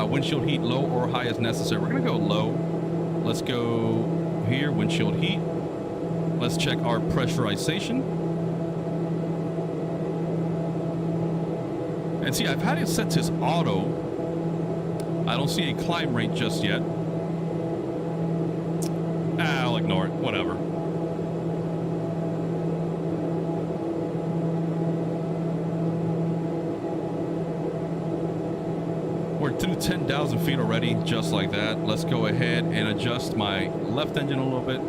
Windshield heat low or high as necessary. We're gonna go low. Let's go here, windshield heat. Let's check our pressurization. And see, I've had it set to auto. I don't see a climb rate just yet. I'll ignore it, whatever. We're through 10,000 feet already, just like that. Let's go ahead and adjust my left engine a little bit.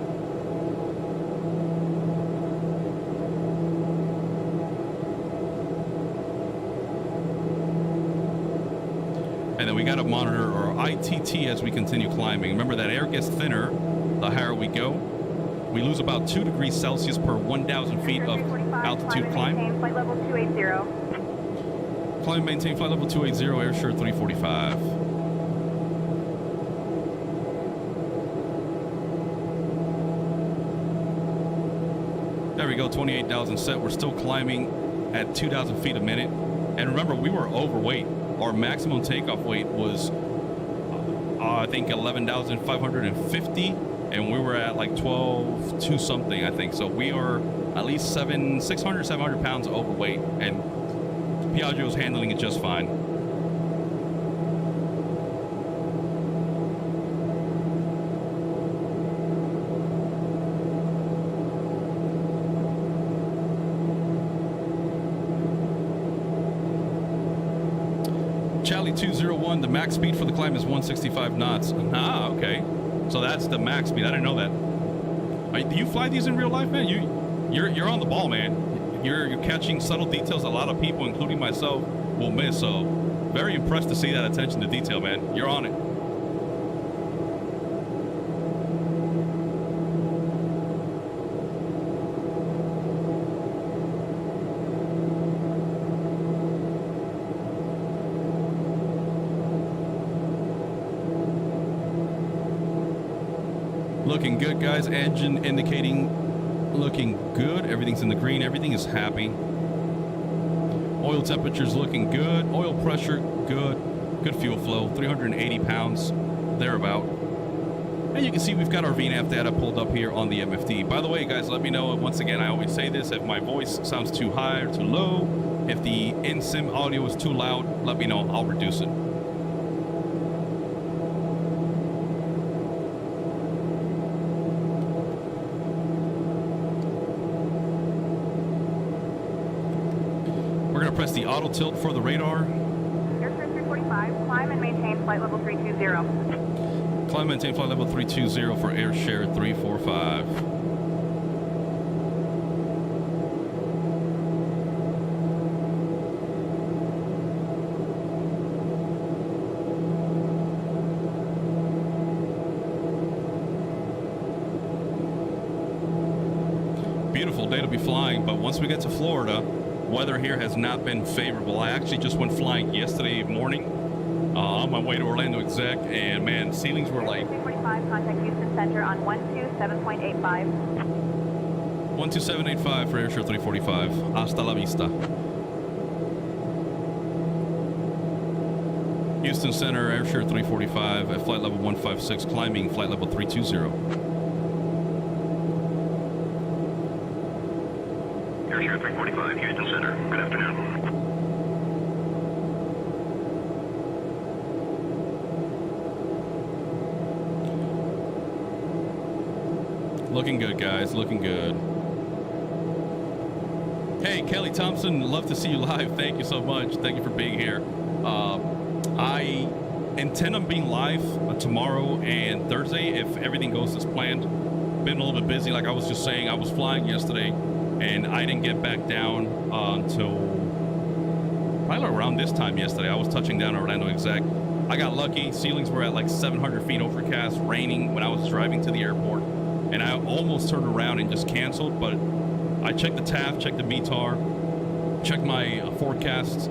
And then we got to monitor our ITT as we continue climbing. Remember that air gets thinner the higher we go. We lose about 2 degrees Celsius per 1,000 feet of altitude climb. Maintain flight level 280. Climb, maintain flight level 280, Airshare 345. There we go, 28,000 set. We're still climbing at 2,000 feet a minute. And remember, we were overweight. Our maximum takeoff weight was, I think, 11,550. And we were at like 12 something, I think. So we are at least 600, 700 pounds overweight. And Piaggio is handling it just fine. Charlie 201, the max speed for the climb is 165 knots. Ah, okay. So that's the max speed. I didn't know that. Do you fly these in real life, man? You're on the ball, man. You're catching subtle details a lot of people, including myself, will miss. So very impressed to see that attention to detail, man. You're on it. Looking good, guys. Engine indicating looking good. Everything's in the green. Everything is happy. Oil temperature's looking good. Oil pressure, good. Good fuel flow. 380 pounds, thereabout. And you can see we've got our VNAV data pulled up here on the MFD. By the way, guys, let me know. Once again, I always say this. If my voice sounds too high or too low, if the in-sim audio is too loud, let me know. I'll reduce it. Press the auto tilt for the radar. Airshare 345, climb and maintain flight level 320. Climb and maintain flight level 320 for Airshare 345. Beautiful day to be flying, but once we get to Florida, weather here has not been favorable. I actually just went flying yesterday morning on my way to Orlando exec, and man, ceilings were like 345, contact Houston Center on 127.85. 12785 for Airshare 345. Hasta la vista. Houston Center, Airshare 345 at flight level 156, climbing flight level 320. Airshare 345, Houston Center. Good afternoon. Looking good, guys. Looking good. Hey, Kelly Thompson. Love to see you live. Thank you so much. Thank you for being here. I intend on being live tomorrow and Thursday if everything goes as planned. Been a little bit busy. Like I was just saying, I was flying yesterday, and I didn't get back down until probably around this time yesterday. I was touching down at Orlando exec. I got lucky. Ceilings were at like 700 feet overcast, raining when I was driving to the airport. And I almost turned around and just canceled, but I checked the TAF, checked the METAR, checked my forecasts,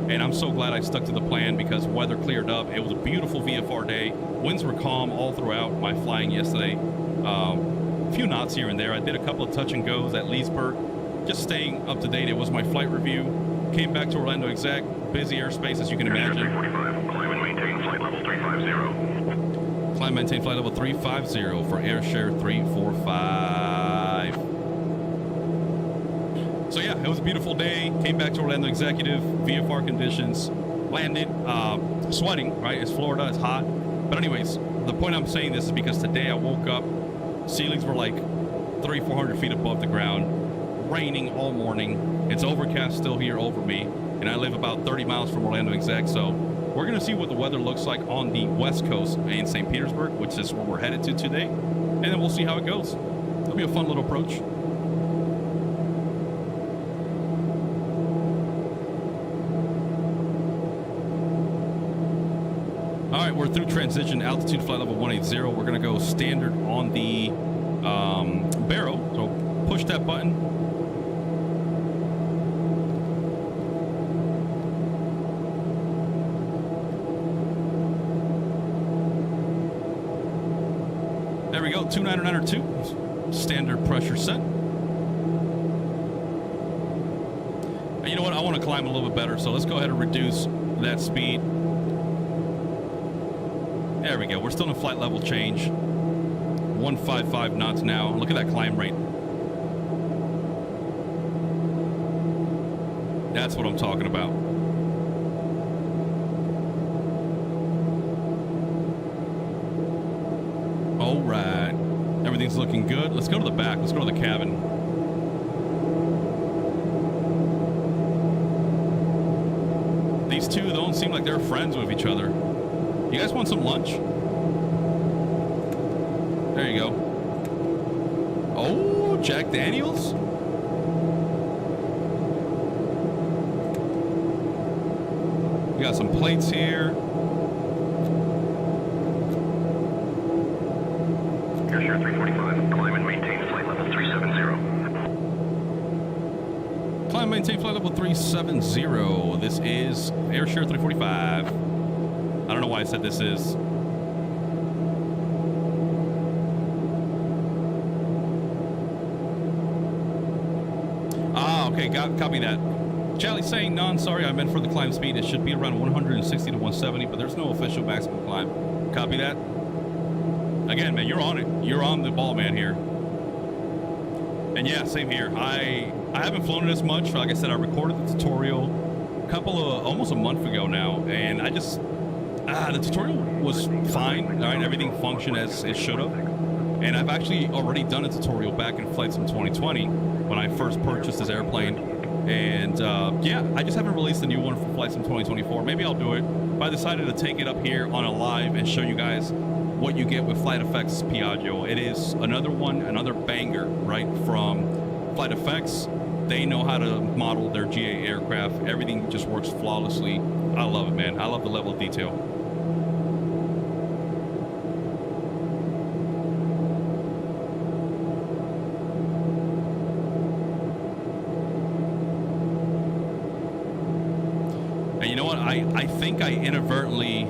and I'm so glad I stuck to the plan because weather cleared up. It was a beautiful VFR day. Winds were calm all throughout my flying yesterday. A few knots here and there. I did a couple of touch and goes at Leesburg, just staying up to date. It was my flight review. Came back to Orlando exec, busy airspace as you can imagine. 345, climb and maintain flight level 350. Climb, maintain flight level 350 for Airshare 345. So yeah, it was a beautiful day. Came back to Orlando Executive, VFR conditions, landed, sweating, right? It's Florida, it's hot. But anyways, the point I'm saying this is because today I woke up, ceilings were like 300-400 feet above the ground, raining all morning. It's overcast still here over me, and I live about 30 miles from Orlando exec, so we're going to see what the weather looks like on the west coast in St. Petersburg, which is where we're headed to today, and then we'll see how it goes. It'll be a fun little approach. All right, we're through transition altitude flight level 180. We're going to go standard on the barrel, so push that button. There we go, 29902, standard pressure set. And you know what, I want to climb a little bit better, so let's go ahead and reduce that speed. There we go, we're still in flight level change. 155 knots now, look at that climb rate. That's what I'm talking about. All right, everything's looking good. Let's go to the back. Let's go to the cabin. These two don't seem like they're friends with each other. You guys want some lunch? There you go. Oh, Jack Daniels. We got some plates here. Airshare 345, climb and maintain flight level 370. Climb, maintain flight level 370. This is Airshare 345. I don't know why I said this is. Okay, copy that. Charlie saying, "Non, sorry, I meant for the climb speed. It should be around 160 to 170, but there's no official maximum climb." Copy that. Again, man, you're on it. You're on the ball, man, here. And yeah, same here. I haven't flown it as much. Like I said, I recorded the tutorial almost a month ago now, and I just the tutorial was fine. All right, everything functioned as it should have. And I've actually already done a tutorial back in Flight Sim 2020 when I first purchased this airplane. And yeah, I just haven't released a new one for Flight Sim 2024. Maybe I'll do it. But I decided to take it up here on a live and show you guys what you get with FlightFX Piaggio. It is another one, another banger, right, from FlightFX. They know how to model their GA aircraft. Everything just works flawlessly. I love it, man. I love the level of detail. And you know what? I think I inadvertently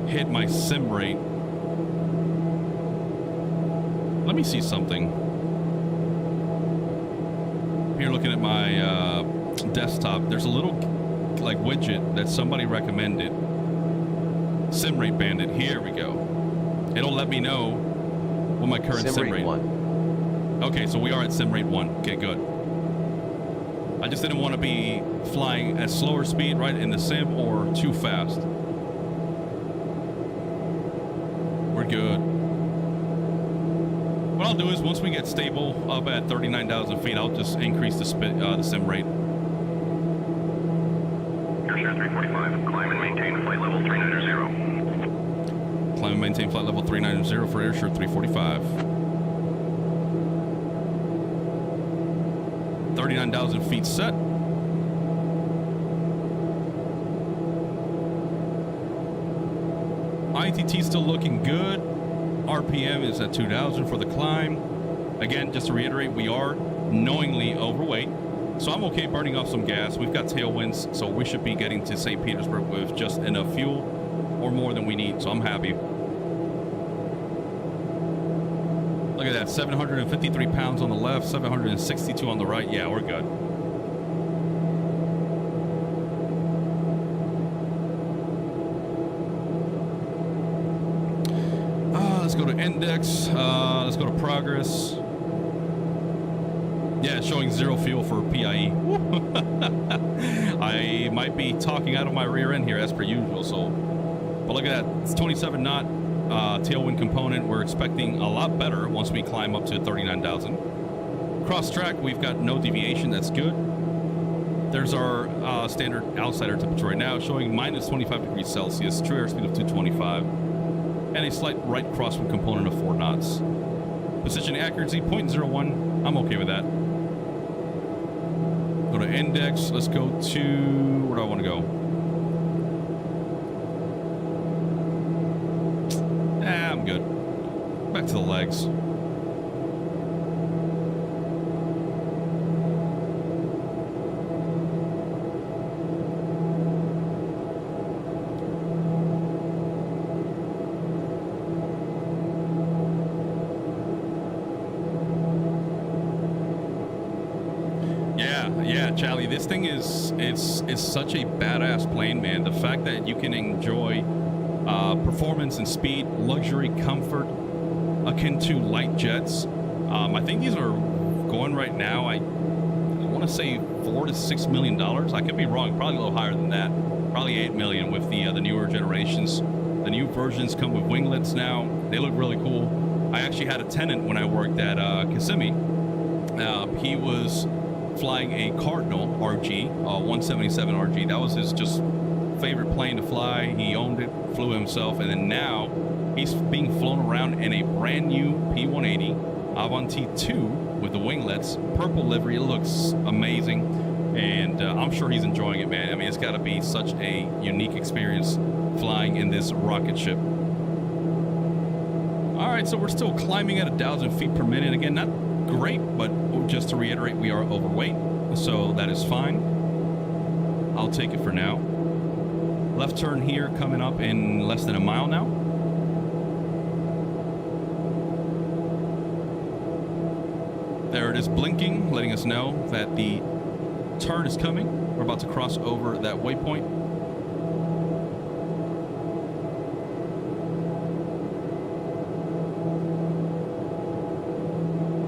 hit my sim rate. Let me see something. Here, looking at my desktop, there's a little like widget that somebody recommended. Sim rate bandit. Here we go. It'll let me know what my current sim rate. 1. Okay, so we are at sim rate 1. Okay, good. I just didn't want to be flying at slower speed, right, in the sim or too fast. We're good. What I'll do is once we get stable up at 39,000 feet, I'll just increase the sim rate. Airshare 345, climb and maintain flight level 390. Climb and maintain flight level 390 for Airshare 345. 39,000 feet set. ITT still looking good. RPM is at 2,000 for the climb. Again, just to reiterate, we are knowingly overweight, so I'm okay burning off some gas. We've got tailwinds, so we should be getting to St. Petersburg with just enough fuel or more than we need, so I'm happy. Look at that, 753 pounds on the left, 762 on the right. Yeah, we're good. Let's go to index. Let's go to progress. Yeah, it's showing 0 fuel for PIE. I might be talking out of my rear end here as per usual. So, but look at that. It's 27 knot tailwind component. We're expecting a lot better once we climb up to 39,000. Cross track, we've got no deviation. That's good. There's our standard outsider temperature right now, showing minus 25 degrees Celsius. True airspeed of 225. And a slight right crosswind component of 4 knots. Position accuracy 0.01. I'm okay with that. Go to index. Let's go to, where do I want to go? I'm good. Back to the legs. Yeah, Charlie, this thing is such a badass plane, man. The fact that you can enjoy performance and speed, luxury, comfort, akin to light jets. I think these are going right now, I want to say $4 to $6 million. I could be wrong, probably a little higher than that. Probably 8 million with the newer generations. The new versions come with winglets now. They look really cool. I actually had a tenant when I worked at Kissimmee. He was flying a Cardinal RG, 177 RG. That was his just favorite plane to fly. He owned it, flew himself, and then now he's being flown around in a brand new P180 Avanti 2 with the winglets, purple livery. It looks amazing. And I'm sure he's enjoying it, man. I mean, it's got to be such a unique experience flying in this rocket ship. All right, so we're still climbing at 1,000 feet per minute. Again, not great, but just to reiterate, we are overweight, so that is fine. I'll take it for now. Left turn here coming up in less than a mile now. There it is blinking, letting us know that the turn is coming. We're about to cross over that waypoint.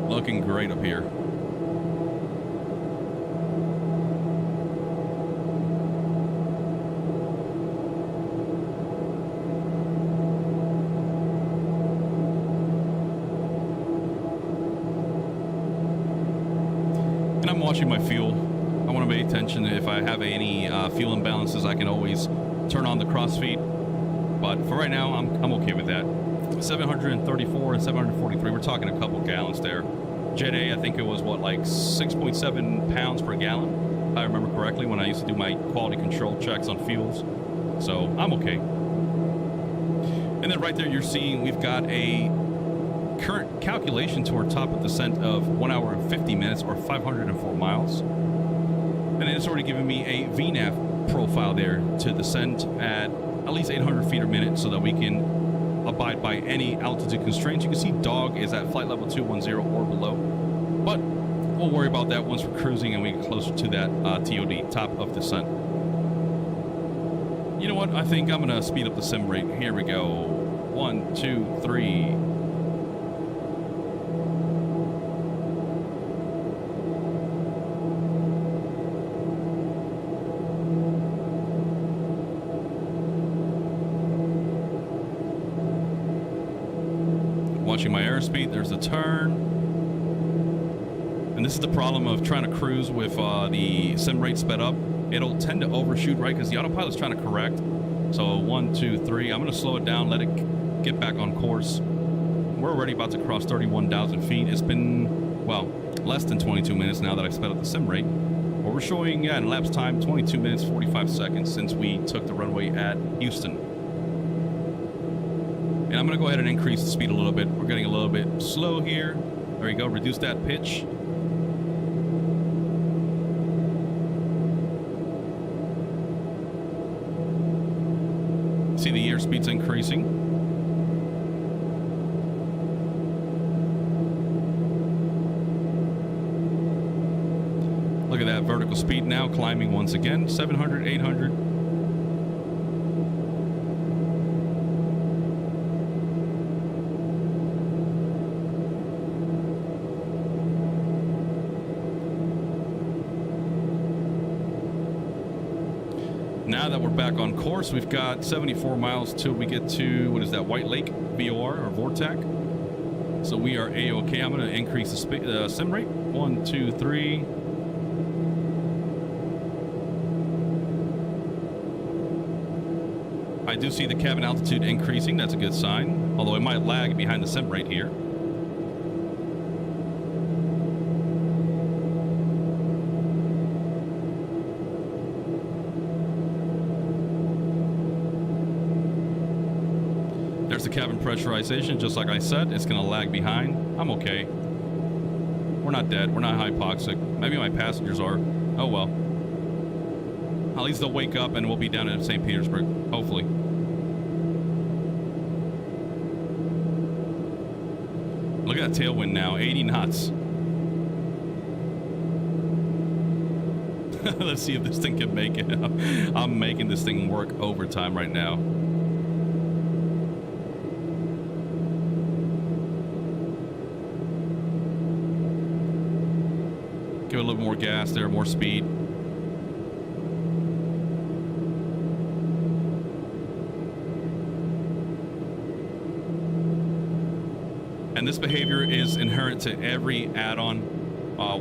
Looking great up here. And I'm watching my fuel. I want to pay attention. If I have any fuel imbalances, I can always turn on the crossfeed. But for right now, I'm okay with that. 734 and 743. We're talking a couple gallons there. Jet A, I think it was what, like 6.7 pounds per gallon, if I remember correctly, when I used to do my quality control checks on fuels. So I'm okay. And then right there, you're seeing we've got a current calculation to our top of descent of 1 hour and 50 minutes or 504 miles. And it's already given me a VNAV profile there to descend at least 800 feet a minute so that we can abide by any altitude constraints. You can see dog is at flight level 210 or below, but we'll worry about that once we're cruising and we get closer to that TOD, top of descent. You know what? I think I'm gonna speed up the sim rate. Here we go. 1, 2, 3. Watching my airspeed. There's a turn. And this is the problem of trying to cruise with the sim rate sped up. It'll tend to overshoot, right? Because the autopilot's trying to correct. So 1, 2, 3. I'm going to slow it down, let it get back on course. We're already about to cross 31,000 feet. It's been, well, less than 22 minutes now that I sped up the sim rate. But we're showing, in elapsed time, 22 minutes, 45 seconds since we took the runway at Houston. And I'm going to go ahead and increase the speed a little bit. We're getting a little bit slow here. There you go. Reduce that pitch. See the airspeed's increasing. Look at that vertical speed now climbing once again. 700, 800. Now that we're back on course, we've got 74 miles till we get to, what is that, White Lake VOR or VORTAC. So we are A-OK. I'm going to increase the sim rate. 1, 2, 3. I do see the cabin altitude increasing. That's a good sign, although it might lag behind the sim rate here. There's the cabin pressurization. Just like I said, it's going to lag behind. I'm okay. We're not dead. We're not hypoxic. Maybe my passengers are. Oh, well. At least they'll wake up and we'll be down in St. Petersburg. Hopefully. Look at that tailwind now. 80 knots. Let's see if this thing can make it. I'm making this thing work overtime right now. Give it a little more gas there, more speed. And this behavior is inherent to every add-on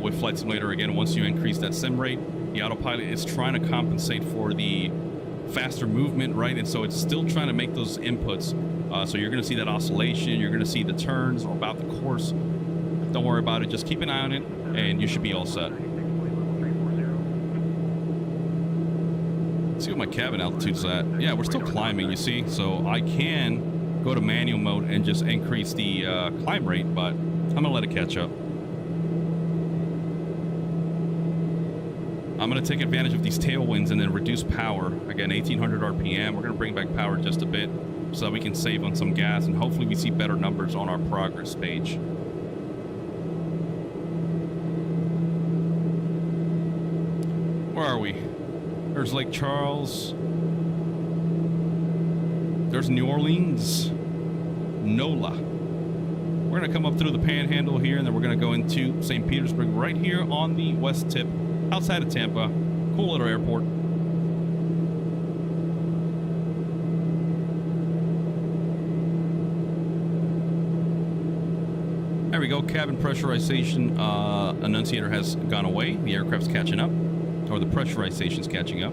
with Flight Simulator. Again, once you increase that sim rate, the autopilot is trying to compensate for the faster movement, right? And so it's still trying to make those inputs. So you're going to see that oscillation. You're going to see the turns about the course. Don't worry about it. Just keep an eye on it, and you should be all set. Let's see what my cabin altitude's at. Yeah, we're still climbing, you see, so I can go to manual mode and just increase the climb rate, but I'm gonna let it catch up. I'm gonna take advantage of these tailwinds and then reduce power. Again, 1800 RPM. We're gonna bring back power just a bit so that we can save on some gas, and hopefully we see better numbers on our progress page. Where are we? There's Lake Charles. There's New Orleans. NOLA. We're gonna come up through the Panhandle here, and then we're gonna go into St. Petersburg right here on the west tip, outside of Tampa. Cool little airport. There we go. Cabin pressurization annunciator has gone away. The aircraft's catching up, or the pressurization's catching up.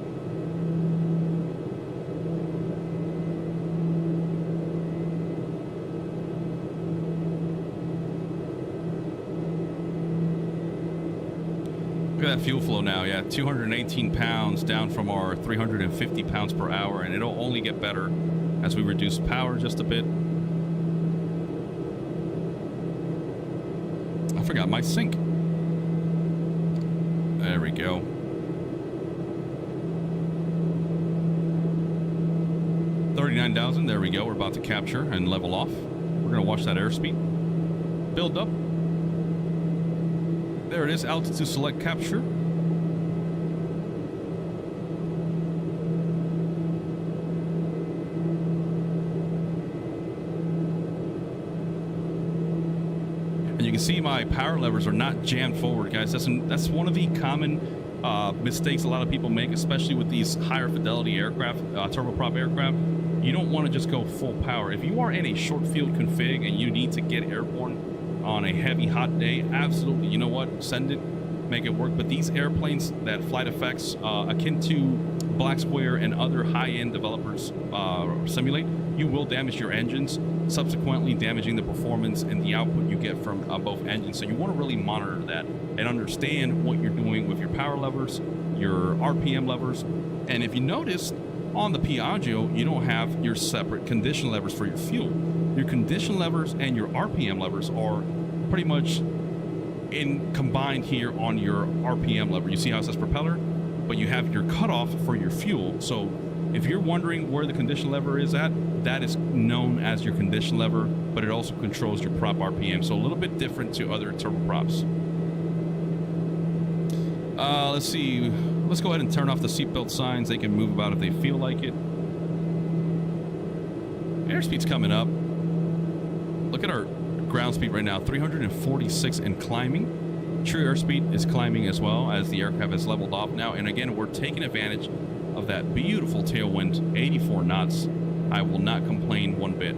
Look at that fuel flow now. Yeah, 218 pounds down from our 350 pounds per hour, and it'll only get better as we reduce power just a bit. I forgot my sync. There we go. $39,000. There we go. We're about to capture and level off. We're going to watch that airspeed build up. There it is. Altitude select capture. And you can see my power levers are not jammed forward, guys. That's one of the common mistakes a lot of people make, especially with these higher fidelity aircraft, turboprop aircraft. You don't want to just go full power. If you are in a short field config and you need to get airborne on a heavy hot day, absolutely, you know what, send it, make it work. But these airplanes that FlightFX, akin to Black Square and other high-end developers simulate, you will damage your engines, subsequently damaging the performance and the output you get from both engines. So you want to really monitor that and understand what you're doing with your power levers, your RPM levers. And if you notice, on the Piaggio, you don't have your separate condition levers for your fuel. Your condition levers and your RPM levers are pretty much combined here on your RPM lever. You see how it says propeller, but you have your cutoff for your fuel. So if you're wondering where the condition lever is at, that is known as your condition lever, but it also controls your prop RPM. So a little bit different to other turboprops. Let's see. Let's go ahead and turn off the seatbelt signs. They can move about if they feel like it. Airspeed's coming up. Look at our ground speed right now, 346 and climbing. True airspeed is climbing as well as the aircraft has leveled off now. And again, we're taking advantage of that beautiful tailwind, 84 knots. I will not complain one bit.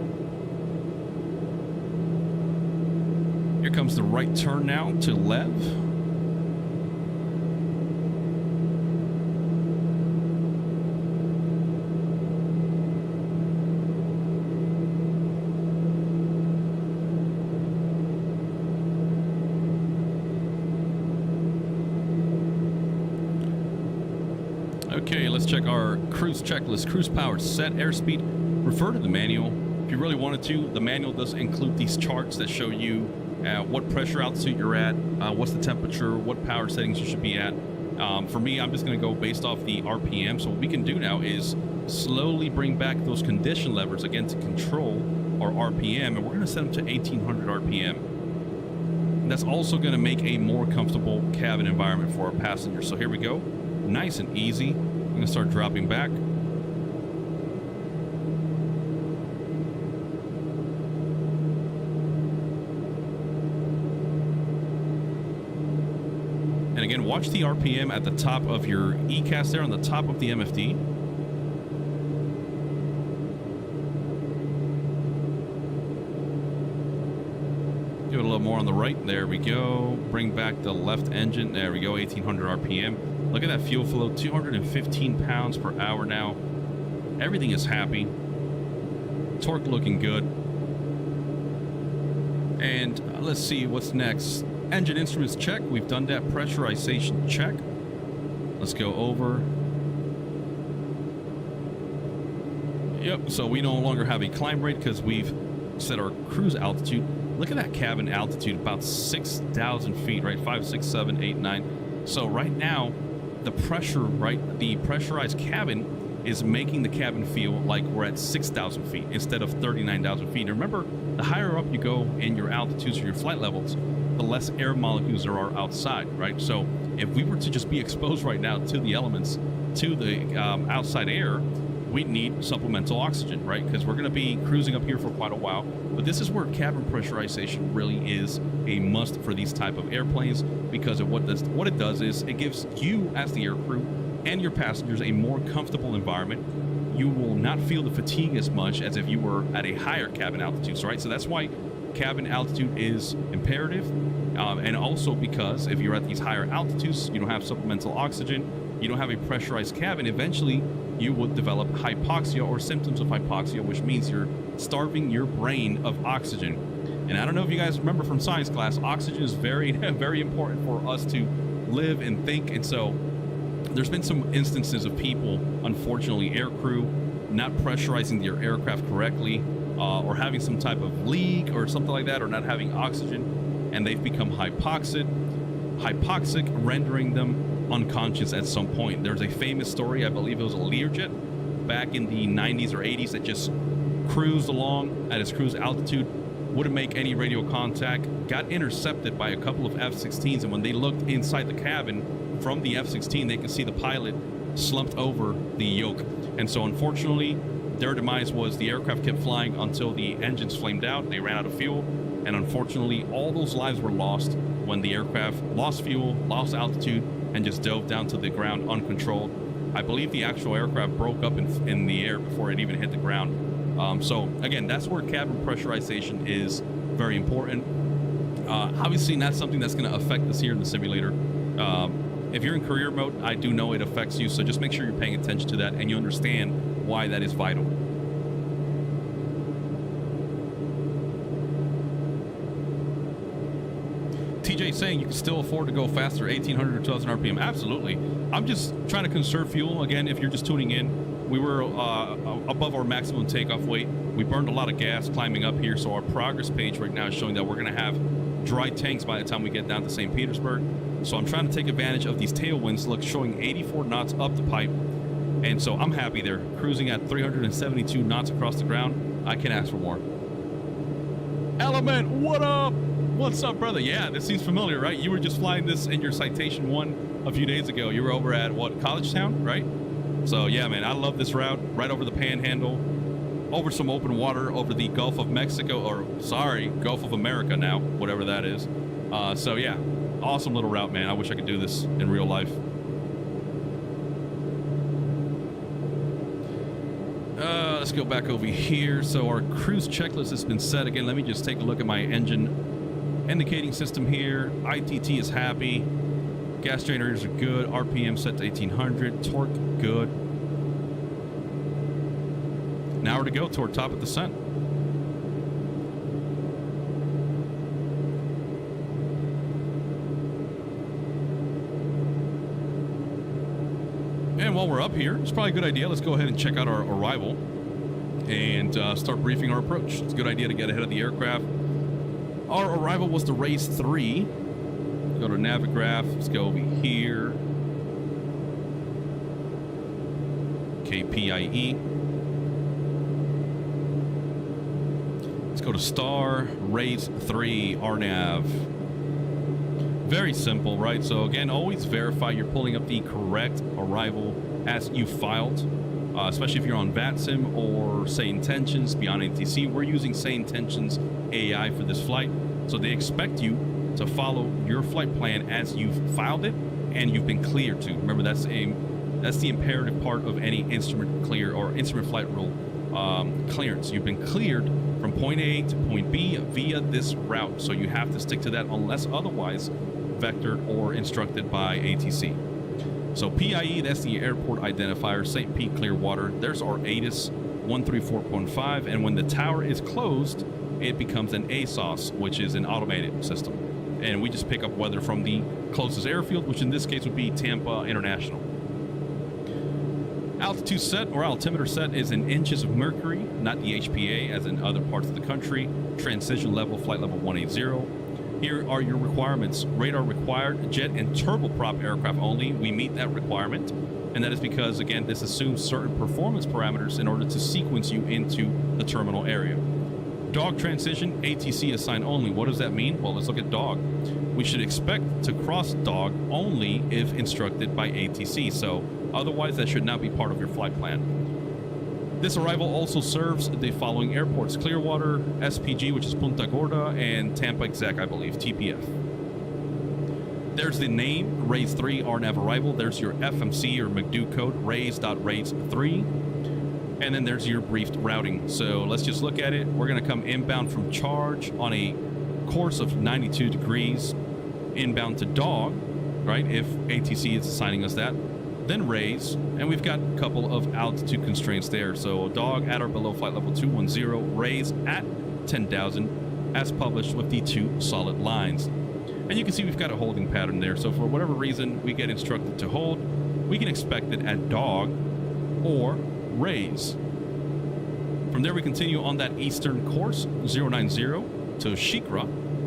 Here comes the right turn now to Lev. Okay, let's check our cruise checklist. Cruise power set, airspeed, refer to the manual. If you really wanted to, the manual does include these charts that show you what pressure altitude you're at, what's the temperature, what power settings you should be at. For me, I'm just going to go based off the RPM. So what we can do now is slowly bring back those condition levers again to control our RPM, and we're going to set them to 1800 RPM. And that's also going to make a more comfortable cabin environment for our passengers. So here we go. Nice and easy. I'm going to start dropping back. And again, watch the RPM at the top of your ECAS there on the top of the MFD. Give it a little more on the right. There we go. Bring back the left engine. There we go. 1800 RPM. Look at that fuel flow, 215 pounds per hour now. Everything is happy. Torque looking good. And let's see what's next. Engine instruments check. We've done that. Pressurization check. Let's go over. Yep, so we no longer have a climb rate because we've set our cruise altitude. Look at that cabin altitude, about 6,000 feet, right? 5, 6, 7, 8, 9. So right now, the pressure, right? The pressurized cabin is making the cabin feel like we're at 6,000 feet instead of 39,000 feet. And remember, the higher up you go in your altitudes or your flight levels, the less air molecules there are outside, right? So if we were to just be exposed right now to the elements, to the outside air, we need supplemental oxygen, right? Because we're going to be cruising up here for quite a while. But this is where cabin pressurization really is a must for these type of airplanes, because of what it does is it gives you as the air crew and your passengers a more comfortable environment. You will not feel the fatigue as much as if you were at a higher cabin altitude, right? So that's why cabin altitude is imperative. And also because if you're at these higher altitudes, you don't have supplemental oxygen, you don't have a pressurized cabin, eventually you would develop hypoxia or symptoms of hypoxia, which means you're starving your brain of oxygen. And I don't know if you guys remember from science class, oxygen is very, very important for us to live and think. And so there's been some instances of people, unfortunately, air crew, not pressurizing their aircraft correctly, or having some type of leak or something like that, or not having oxygen, and they've become hypoxic, rendering them unconscious at some point. There's a famous story, I believe it was a Learjet back in the 90s or 80s that just cruised along at its cruise altitude, wouldn't make any radio contact, got intercepted by a couple of F-16s, and when they looked inside the cabin from the F-16, they could see the pilot slumped over the yoke. And so unfortunately, their demise was the aircraft kept flying until the engines flamed out, they ran out of fuel, and unfortunately all those lives were lost when the aircraft lost fuel, lost altitude, and just dove down to the ground uncontrolled. I believe the actual aircraft broke up in the air before it even hit the ground. So again, that's where cabin pressurization is very important. Obviously not something that's going to affect us here in the simulator. If you're in career mode, I do know it affects you, so just make sure you're paying attention to that and you understand why that is vital. TJ saying you can still afford to go faster, 1,800 or 2,000 RPM. Absolutely. I'm just trying to conserve fuel. Again, if you're just tuning in, we were above our maximum takeoff weight. We burned a lot of gas climbing up here, so our progress page right now is showing that we're going to have dry tanks by the time we get down to St. Petersburg. So I'm trying to take advantage of these tailwinds, look, showing 84 knots up the pipe. And so I'm happy there, cruising at 372 knots across the ground. I can ask for more. Element, what up? What's up, brother? Yeah, this seems familiar, right? You were just flying this in your Citation 1 a few days ago. You were over at, what, College Town, right? So, yeah, man, I love this route. Right over the Panhandle, over some open water, over the Gulf of Mexico, or, sorry, Gulf of America now, whatever that is. So, yeah, awesome little route, man. I wish I could do this in real life. Let's go back over here. So our cruise checklist has been set. Again, let me just take a look at my engine indicating system here. ITT is happy. Gas generators are good. RPM set to 1,800. Torque, good. Now we're to go toward top of descent. And while we're up here, it's probably a good idea. Let's go ahead and check out our arrival and start briefing our approach. It's a good idea to get ahead of the aircraft. Our arrival was the race 3. Go to Navigraph. Let's go over here. KPIE. Let's go to star, race 3, RNAV. Very simple, right? So again, always verify you're pulling up the correct arrival as you filed, especially if you're on VATSIM or SayIntentions beyond ATC. We're using SayIntentions AI for this flight, so they expect you to follow your flight plan as you've filed it and you've been cleared to. Remember, that's the imperative part of any instrument clear or instrument flight rule clearance. You've been cleared from point A to point B via this route, so you have to stick to that unless otherwise vectored or instructed by ATC. So PIE, that's the airport identifier, St. Pete Clearwater. There's our ATIS 134.5, and when the tower is closed, it becomes an ASOS, which is an automated system. And we just pick up weather from the closest airfield, which in this case would be Tampa International. Altitude set or altimeter set is in inches of mercury, not the HPA as in other parts of the country. Transition level, flight level 180. Here are your requirements. Radar required, jet and turboprop aircraft only. We meet that requirement. And that is because, again, this assumes certain performance parameters in order to sequence you into the terminal area. Dog transition, ATC assigned only. What does that mean? Well, let's look at dog. We should expect to cross dog only if instructed by ATC. So otherwise, that should not be part of your flight plan. This arrival also serves the following airports: Clearwater, SPG, which is Punta Gorda, and Tampa Exec, I believe, TPF. There's the name, Raise 3, RNAV arrival. There's your FMC or McDo code, Raise.Raise3. And then there's your briefed routing. So let's just look at it. We're going to come inbound from charge on a course of 92 degrees, inbound to dog, right, if ATC is assigning us that. Then raise, and we've got a couple of altitude constraints there. So dog at or below flight level 210, raise at 10,000 as published with the 2 solid lines. And you can see we've got a holding pattern there. So for whatever reason we get instructed to hold, we can expect it at dog or raise. From there we continue on that eastern course 090 to Shikra,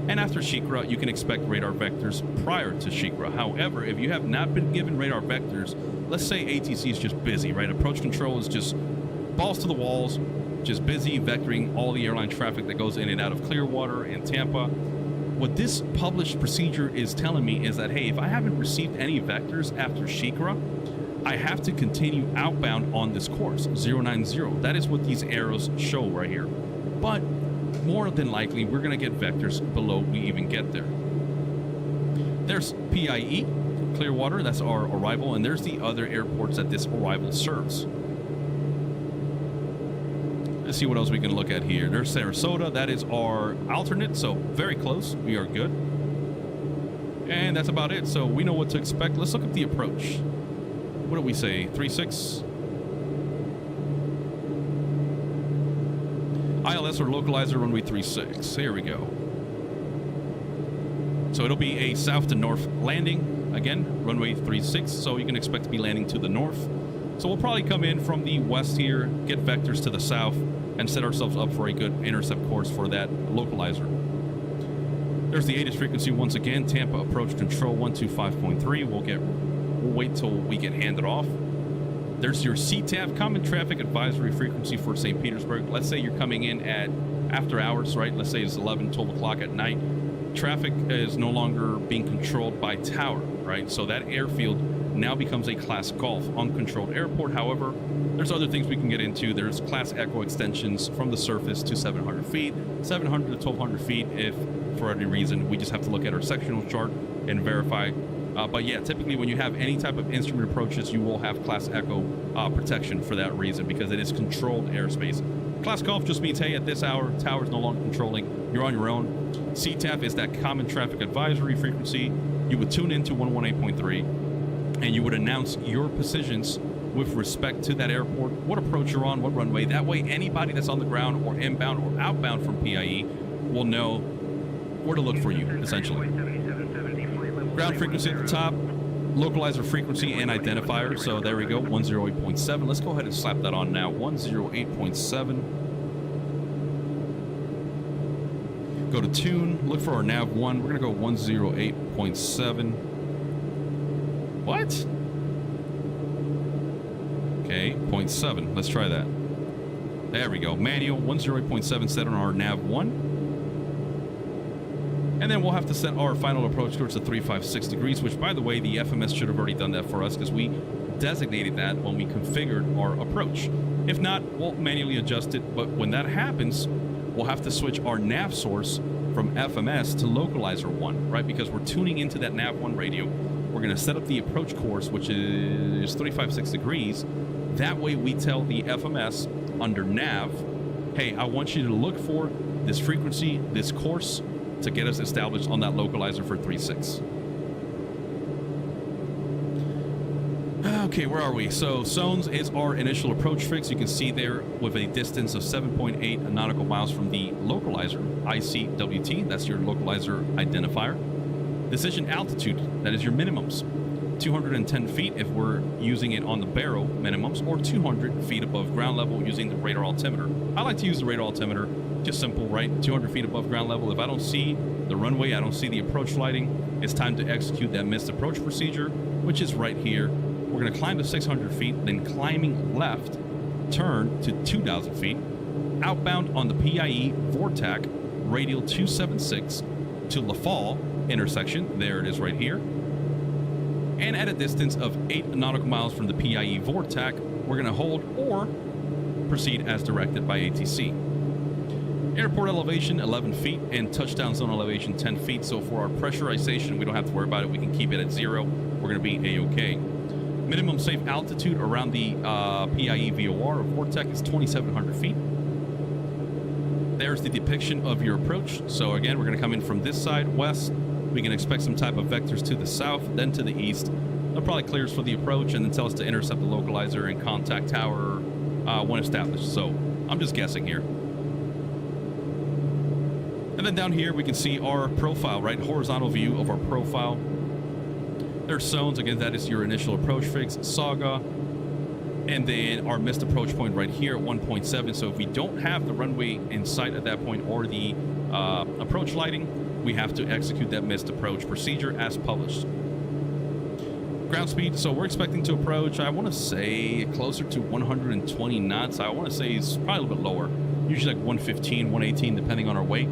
and after Shikra you can expect radar vectors prior to Shikra. However, if you have not been given radar vectors, let's say ATC is just busy, right? Approach control is just balls to the walls, just busy vectoring all the airline traffic that goes in and out of Clearwater and Tampa. What this published procedure is telling me is that, hey, if I haven't received any vectors after Shikra, I have to continue outbound on this course, 090. That is what these arrows show right here. But more than likely, we're going to get vectors below we even get there. There's PIE, Clearwater, that's our arrival, and there's the other airports that this arrival serves. Let's see what else we can look at here. There's Sarasota, that is our alternate, so very close, we are good. And that's about it, so we know what to expect. Let's look at the approach. What do we say? 3.6? ILS or localizer runway 3.6. Here we go. So it'll be a south to north landing. Again, runway 3.6. So you can expect to be landing to the north. So we'll probably come in from the west here, get vectors to the south, and set ourselves up for a good intercept course for that localizer. There's the ATIS frequency once again. Tampa approach control 125.3. We'll wait till we get handed off. There's your CTAF, Common Traffic Advisory Frequency for St. Petersburg. Let's say you're coming in at after hours, right? Let's say it's 11, 12 o'clock at night. Traffic is no longer being controlled by tower, right? So that airfield now becomes a Class Golf uncontrolled airport. However, there's other things we can get into. There's Class Echo extensions from the surface to 700 feet, 700 to 1,200 feet if for any reason. We just have to look at our sectional chart and verify. But yeah, typically when you have any type of instrument approaches, you will have Class Echo protection for that reason, because it is controlled airspace. Class Golf just means, hey, at this hour, tower's no longer controlling, you're on your own. CTAF is that Common Traffic Advisory Frequency. You would tune into 118.3, and you would announce your positions with respect to that airport, what approach you're on, what runway. That way, anybody that's on the ground or inbound or outbound from PIE will know where to look for you, essentially. Ground frequency at the top, localizer frequency and identifier. So there we go, 108.7. Let's go ahead and slap that on now, 108.7. Go to tune, look for our nav 1. We're gonna go 108.7. What? Okay, 0.7. Let's try that. There we go. Manual 108.7 set on our nav 1. And then we'll have to set our final approach towards the 356 degrees, which, by the way, the FMS should have already done that for us because we designated that when we configured our approach. If not, we'll manually adjust it. But when that happens, we'll have to switch our nav source from FMS to localizer 1, right? Because we're tuning into that nav 1 radio. We're going to set up the approach course, which is 356 degrees. That way we tell the FMS under nav, hey, I want you to look for this frequency, this course, to get us established on that localizer for 3.6. Okay, where are we? So zones is our initial approach fix. You can see there with a distance of 7.8 nautical miles from the localizer, ICWT, that's your localizer identifier. Decision altitude, that is your minimums. 210 feet if we're using it on the barrel minimums, or 200 feet above ground level using the radar altimeter. I like to use the radar altimeter, just simple, right? 200 feet above ground level. If I don't see the runway, I don't see the approach lighting, it's time to execute that missed approach procedure, which is right here. We're going to climb to 600 feet, then climbing left, turn to 2,000 feet, outbound on the PIE Vortac radial 276 to La Fall intersection. There it is right here. And at a distance of 8 nautical miles from the PIE Vortac, we're going to hold or proceed as directed by ATC. Airport elevation 11 feet and touchdown zone elevation 10 feet. So for our pressurization, we don't have to worry about it. We can keep it at 0. We're going to be A-OK. Minimum safe altitude around the PIE VOR or Vortac is 2,700 feet. There's the depiction of your approach. So again, we're going to come in from this side, west. We can expect some type of vectors to the south, then to the east. They'll probably clear us for the approach and then tell us to intercept the localizer and contact tower when established. So I'm just guessing here. And then down here, we can see our profile, right? Horizontal view of our profile. There's zones. Again, that is your initial approach fix, Saga. And then our missed approach point right here at 1.7. So if we don't have the runway in sight at that point or the approach lighting, we have to execute that missed approach procedure as published. Ground speed, so we're expecting to approach, I want to say closer to 120 knots. I want to say it's probably a little bit lower, usually like 115, 118, depending on our weight.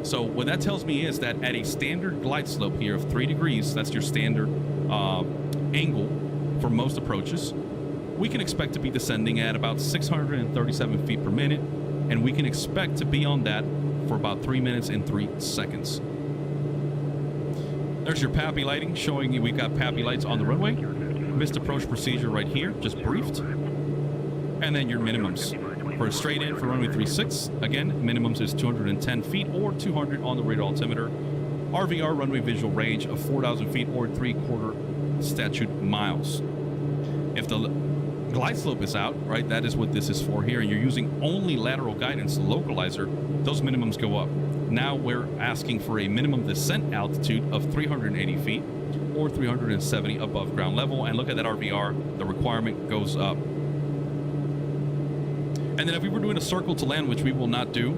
So what that tells me is that at a standard glide slope here of 3 degrees, that's your standard angle for most approaches, we can expect to be descending at about 637 feet per minute, and we can expect to be on that for about 3 minutes and 3 seconds. There's your PAPI lighting, showing you we've got PAPI lights on the runway. Missed approach procedure right here, just briefed. And then your minimums. For a straight in for runway 36, again, minimums is 210 feet or 200 on the radar altimeter. RVR runway visual range of 4,000 feet or 3/4 statute miles. If the glide slope is out, right, that is what this is for here, and you're using only lateral guidance localizer, those minimums go up. Now we're asking for a minimum descent altitude of 380 feet or 370 above ground level, and look at that RVR, the requirement goes up. And then if we were doing a circle to land, which we will not do,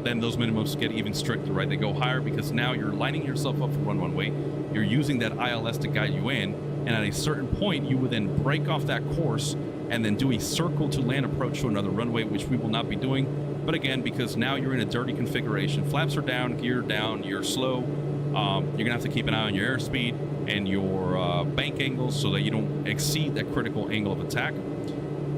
then those minimums get even stricter, right? They go higher because now you're lining yourself up for one way. You're using that ILS to guide you in, and at a certain point, you would then break off that course and then do a circle to land approach to another runway, which we will not be doing. But again, because now you're in a dirty configuration, flaps are down, gear down, you're slow, you're gonna have to keep an eye on your airspeed and your bank angles so that you don't exceed that critical angle of attack.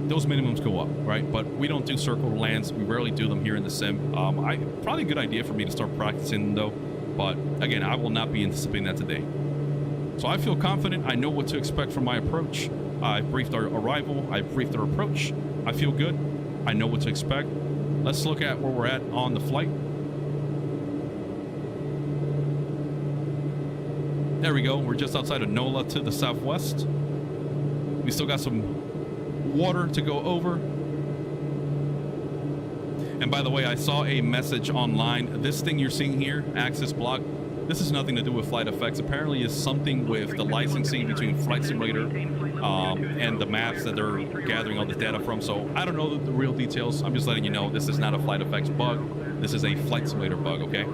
Those minimums go up, right? But we don't do circle lands. We rarely do them here in the sim. Probably a good idea for me to start practicing though. But again, I will not be anticipating that today. So I feel confident. I know what to expect from my approach. I've briefed our arrival. I've briefed our approach. I feel good. I know what to expect. Let's look at where we're at on the flight. There we go. We're just outside of NOLA to the southwest. We still got some water to go over. And by the way, I saw a message online. This thing you're seeing here, Access Block, this is nothing to do with FlightFX. Apparently is something with the licensing between Flight Simulator and the maps that they're gathering all this data from. So I don't know the real details. I'm just letting you know this is not a FlightFX bug. This is a Flight Simulator bug, okay?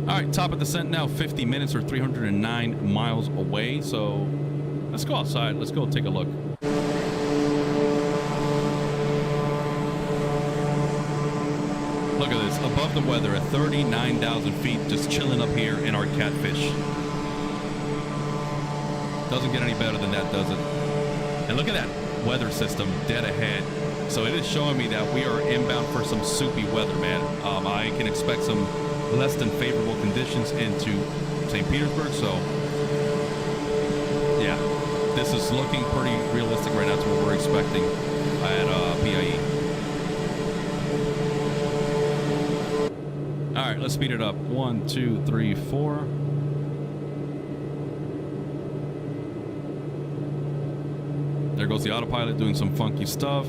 All right, top of descent now, 50 minutes or 309 miles away. So let's go outside. Let's go take a look. Look at this, above the weather at 39,000 feet, just chilling up here in our Catfish. Doesn't get any better than that, does it? And look at that weather system dead ahead. So it is showing me that we are inbound for some soupy weather, man. I can expect some less than favorable conditions into St. Petersburg. So yeah, this is looking pretty realistic right now to what we're expecting at PIE. All right, let's speed it up. 1, 2, 3, 4. There goes the autopilot doing some funky stuff.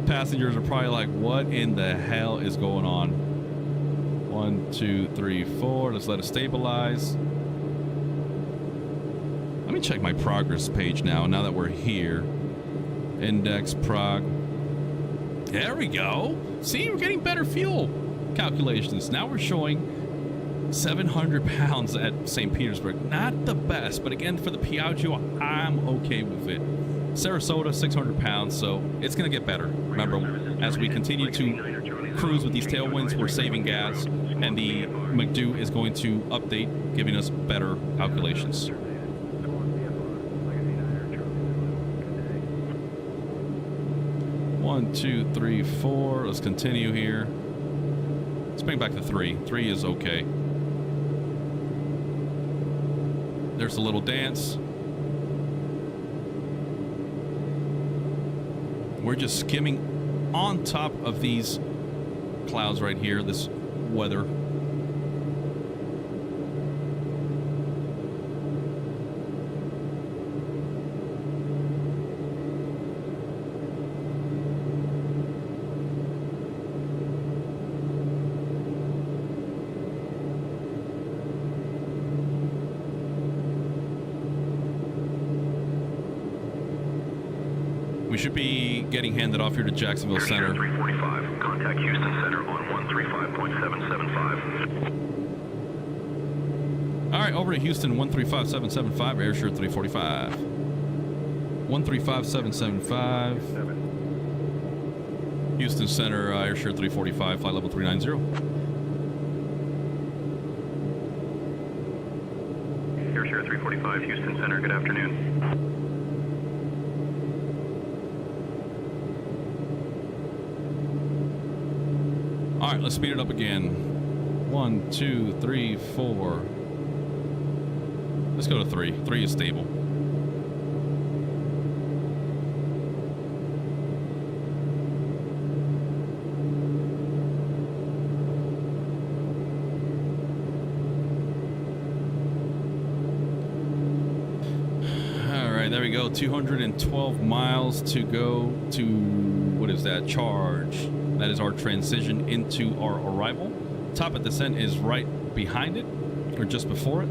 Passengers are probably like, what in the hell is going on? 1, 2, 3, 4. Let's let it stabilize. Let me check my progress page now that we're here. Index prog. There we go. See, we're getting better fuel calculations. Now we're showing 700 pounds at St. Petersburg. Not the best, but again, for the Piaggio, I'm okay with it. Sarasota, 600 pounds, so it's going to get better. Remember, as we continue to cruise with these tailwinds, we're saving gas, and the McDo is going to update, giving us better calculations. One, 2, 3, 4. Let's continue here. Let's bring back to 3. 3 is okay. There's a little dance. We're just skimming on top of these clouds right here, this weather. We should be getting handed off here to Jacksonville Center. 345. Contact Houston Center on 135.775. All right, over to Houston, 135.775, Airsure 345. 135.775. Houston Center, Airsure 345, flight level 390. Airsure 345, Houston Center, good afternoon. All right, let's speed it up again. 1, 2, 3, 4. Let's go to 3. 3 is stable. All right, there we go. 212 miles to go to, what is that, charge. That is our transition into our arrival. Top of descent is right behind it, or just before it.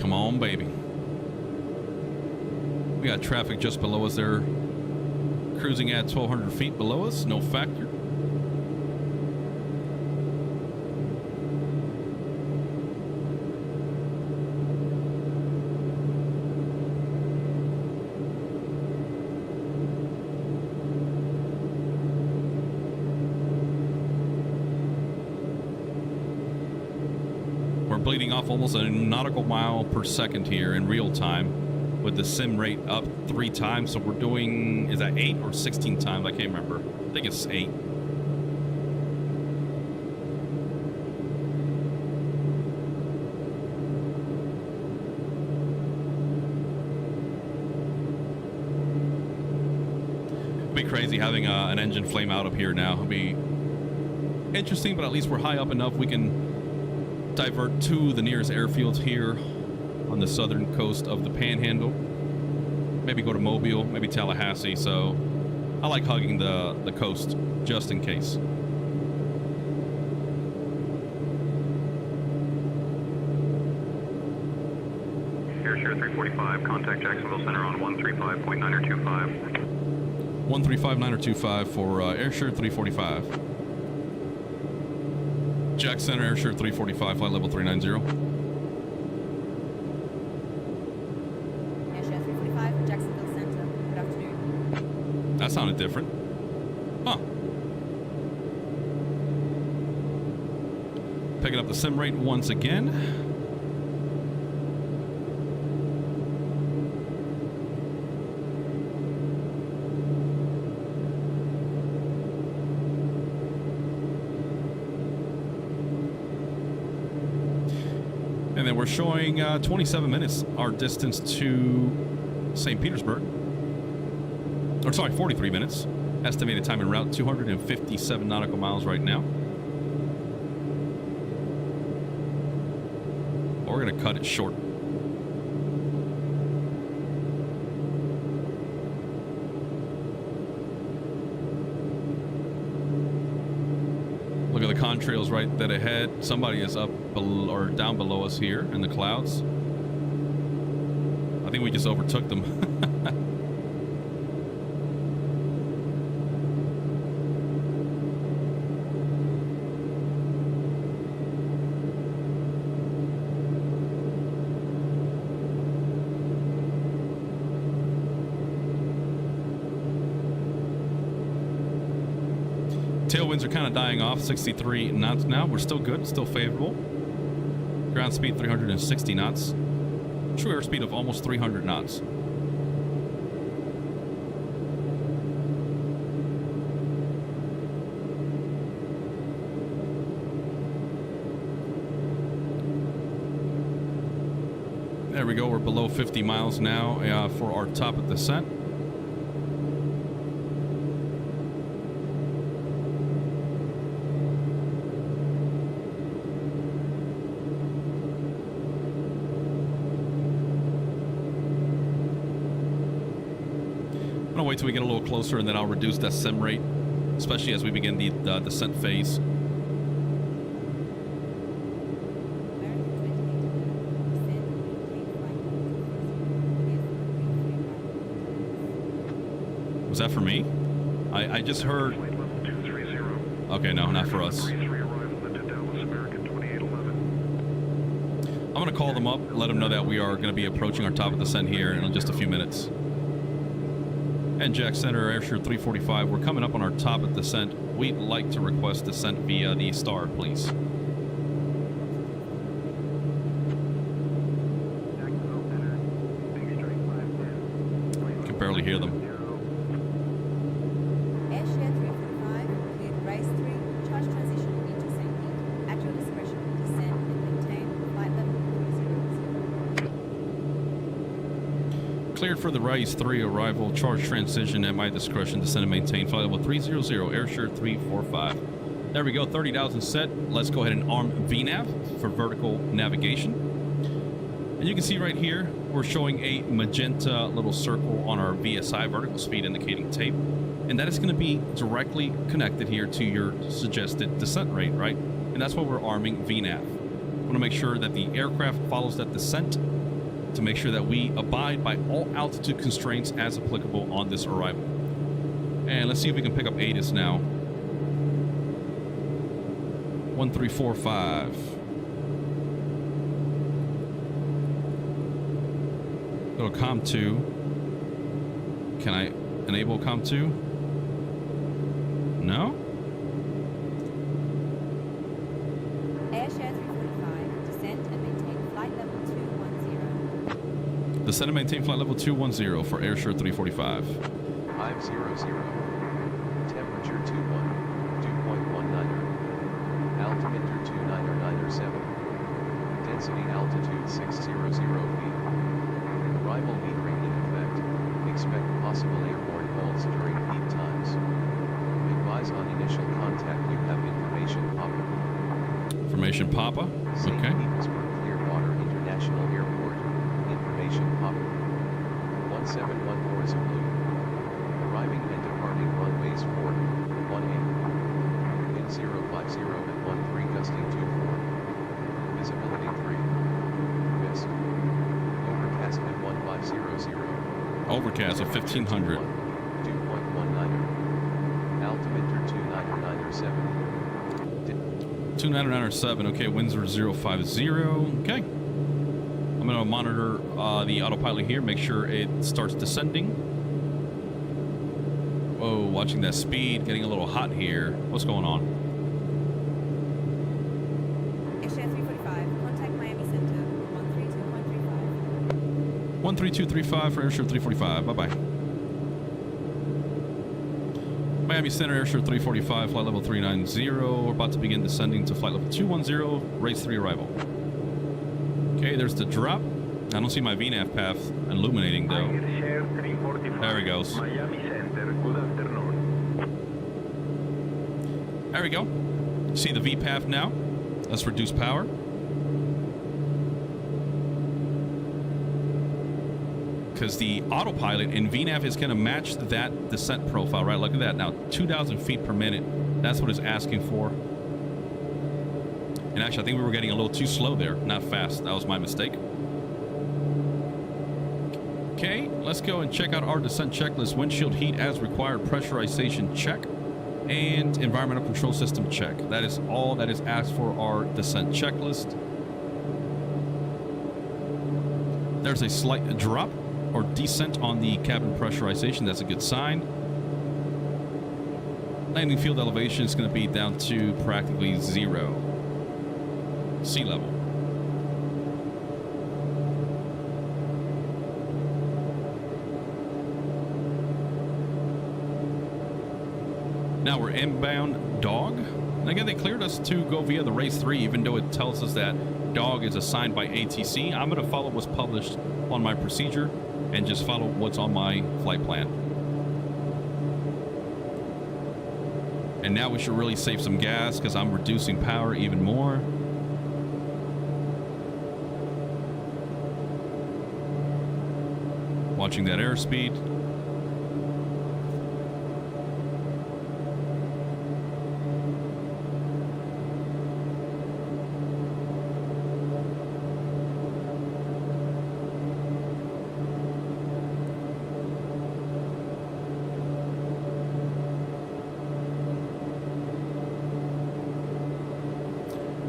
Come on, baby. We got traffic just below us there, cruising at 1,200 feet below us, no factor. Bleeding off almost a nautical mile per second here in real time with the sim rate up 3 times. So we're doing, is that 8 or 16 times? I can't remember. I think it's 8. It'd be crazy having an engine flame out up here now. It'll be interesting, but at least we're high up enough we can divert to the nearest airfields here on the southern coast of the Panhandle. Maybe go to Mobile, maybe Tallahassee. So I like hugging the coast just in case. Airsure 345, contact Jacksonville Center on 135.925. 135.925 for Airsure 345. Jack Center, Airsure 345, flight level 390. Airsure 345, Jacksonville Center. Good afternoon. That sounded different. Huh. Picking up the sim rate once again. And then we're showing 27 minutes, our distance to St. Petersburg. Or sorry, 43 minutes. Estimated time en route, 257 nautical miles right now. we're gonna cut it short. Look at the contrails right that ahead. Somebody is up below, or down below us here in the clouds. I think we just overtook them. Tailwinds are kind of dying off, 63 knots now. We're still good, still favorable. Ground speed 360 knots. True airspeed of almost 300 knots. There we go, we're below 50 miles now for our top of descent. Wait till we get a little closer, and then I'll reduce that sim rate, especially as we begin the descent phase. Was that for me? I just heard. Okay, no, not for us. I'm gonna call them up, let them know that we are gonna be approaching our top of descent here in just a few minutes. And Jack Center, Airsure 345, we're coming up on our top of descent. We'd like to request descent via the star, please. Can barely hear them. Airshare 345, cleared race 3, charge transition into St. Pete. At your discretion, descend and maintain flight level 300. Cleared for the Rise 3 arrival, charge transition at my discretion, descend and maintain flight level 300, Airsure 345. There we go, 30,000 set. Let's go ahead and arm VNAV for vertical navigation. And you can see right here, we're showing a magenta little circle on our VSI, vertical speed indicating tape. And that is going to be directly connected here to your suggested descent rate, right? And that's why we're arming VNAV. We want to make sure that the aircraft follows that descent, to make sure that we abide by all altitude constraints as applicable on this arrival. And let's see if we can pick up ATIS now. 1345. Go to COM 2. Can I enable COM 2? No? Airshare 345, descend and maintain flight level 210. Descend and maintain flight level 210 for Airsure 345. 500. Temperature 21. Dew point 19er. Altimeter 29907. Density altitude 600 feet. Arrival metering in effect. Expect possible airborne holes during peak times. Advise on initial contact. You have information Papa. Information Papa. St. Okay. Petersburg Clearwater International Airport. Information Papa. 1714 Zulu. Arriving and departing runways 4, 18. Wind 050 at 13 gusting 24. Visibility 3. Mist. Overcast at 1500. Overcast at 1500. Dew point 19er. Altimeter 29907. 29907. Okay, winds are 050. Okay. I'm going to monitor the autopilot here, make sure it starts descending. Whoa, watching that speed, getting a little hot here. What's going on? Airshare 345, contact Miami Center, 132.35. 13235 for Airsure 345. Bye-bye. Miami Center, Airsure 345, flight level 390. We're about to begin descending to flight level 210, race 3 arrival. Okay, there's the drop. I don't see my VNAV path illuminating though. There he goes. Miami Center, good afternoon. There we go. See the V path now. Let's reduce power. because the autopilot in VNAV is going to match that descent profile, right? Look at that. Now, 2,000 feet per minute. That's what it's asking for. And actually, I think we were getting a little too slow there, not fast. That was my mistake. Okay, let's go and check out our descent checklist. Windshield heat as required, pressurization check, and environmental control system check. That is all that is asked for our descent checklist. There's a slight drop or descent on the cabin pressurization. That's a good sign. Landing field elevation is going to be down to practically 0 sea level. Now we're inbound dog. And again, they cleared us to go via the race 3, even though it tells us that dog is assigned by ATC. I'm going to follow what's published on my procedure and just follow what's on my flight plan. And now we should really save some gas because I'm reducing power even more. Watching that airspeed.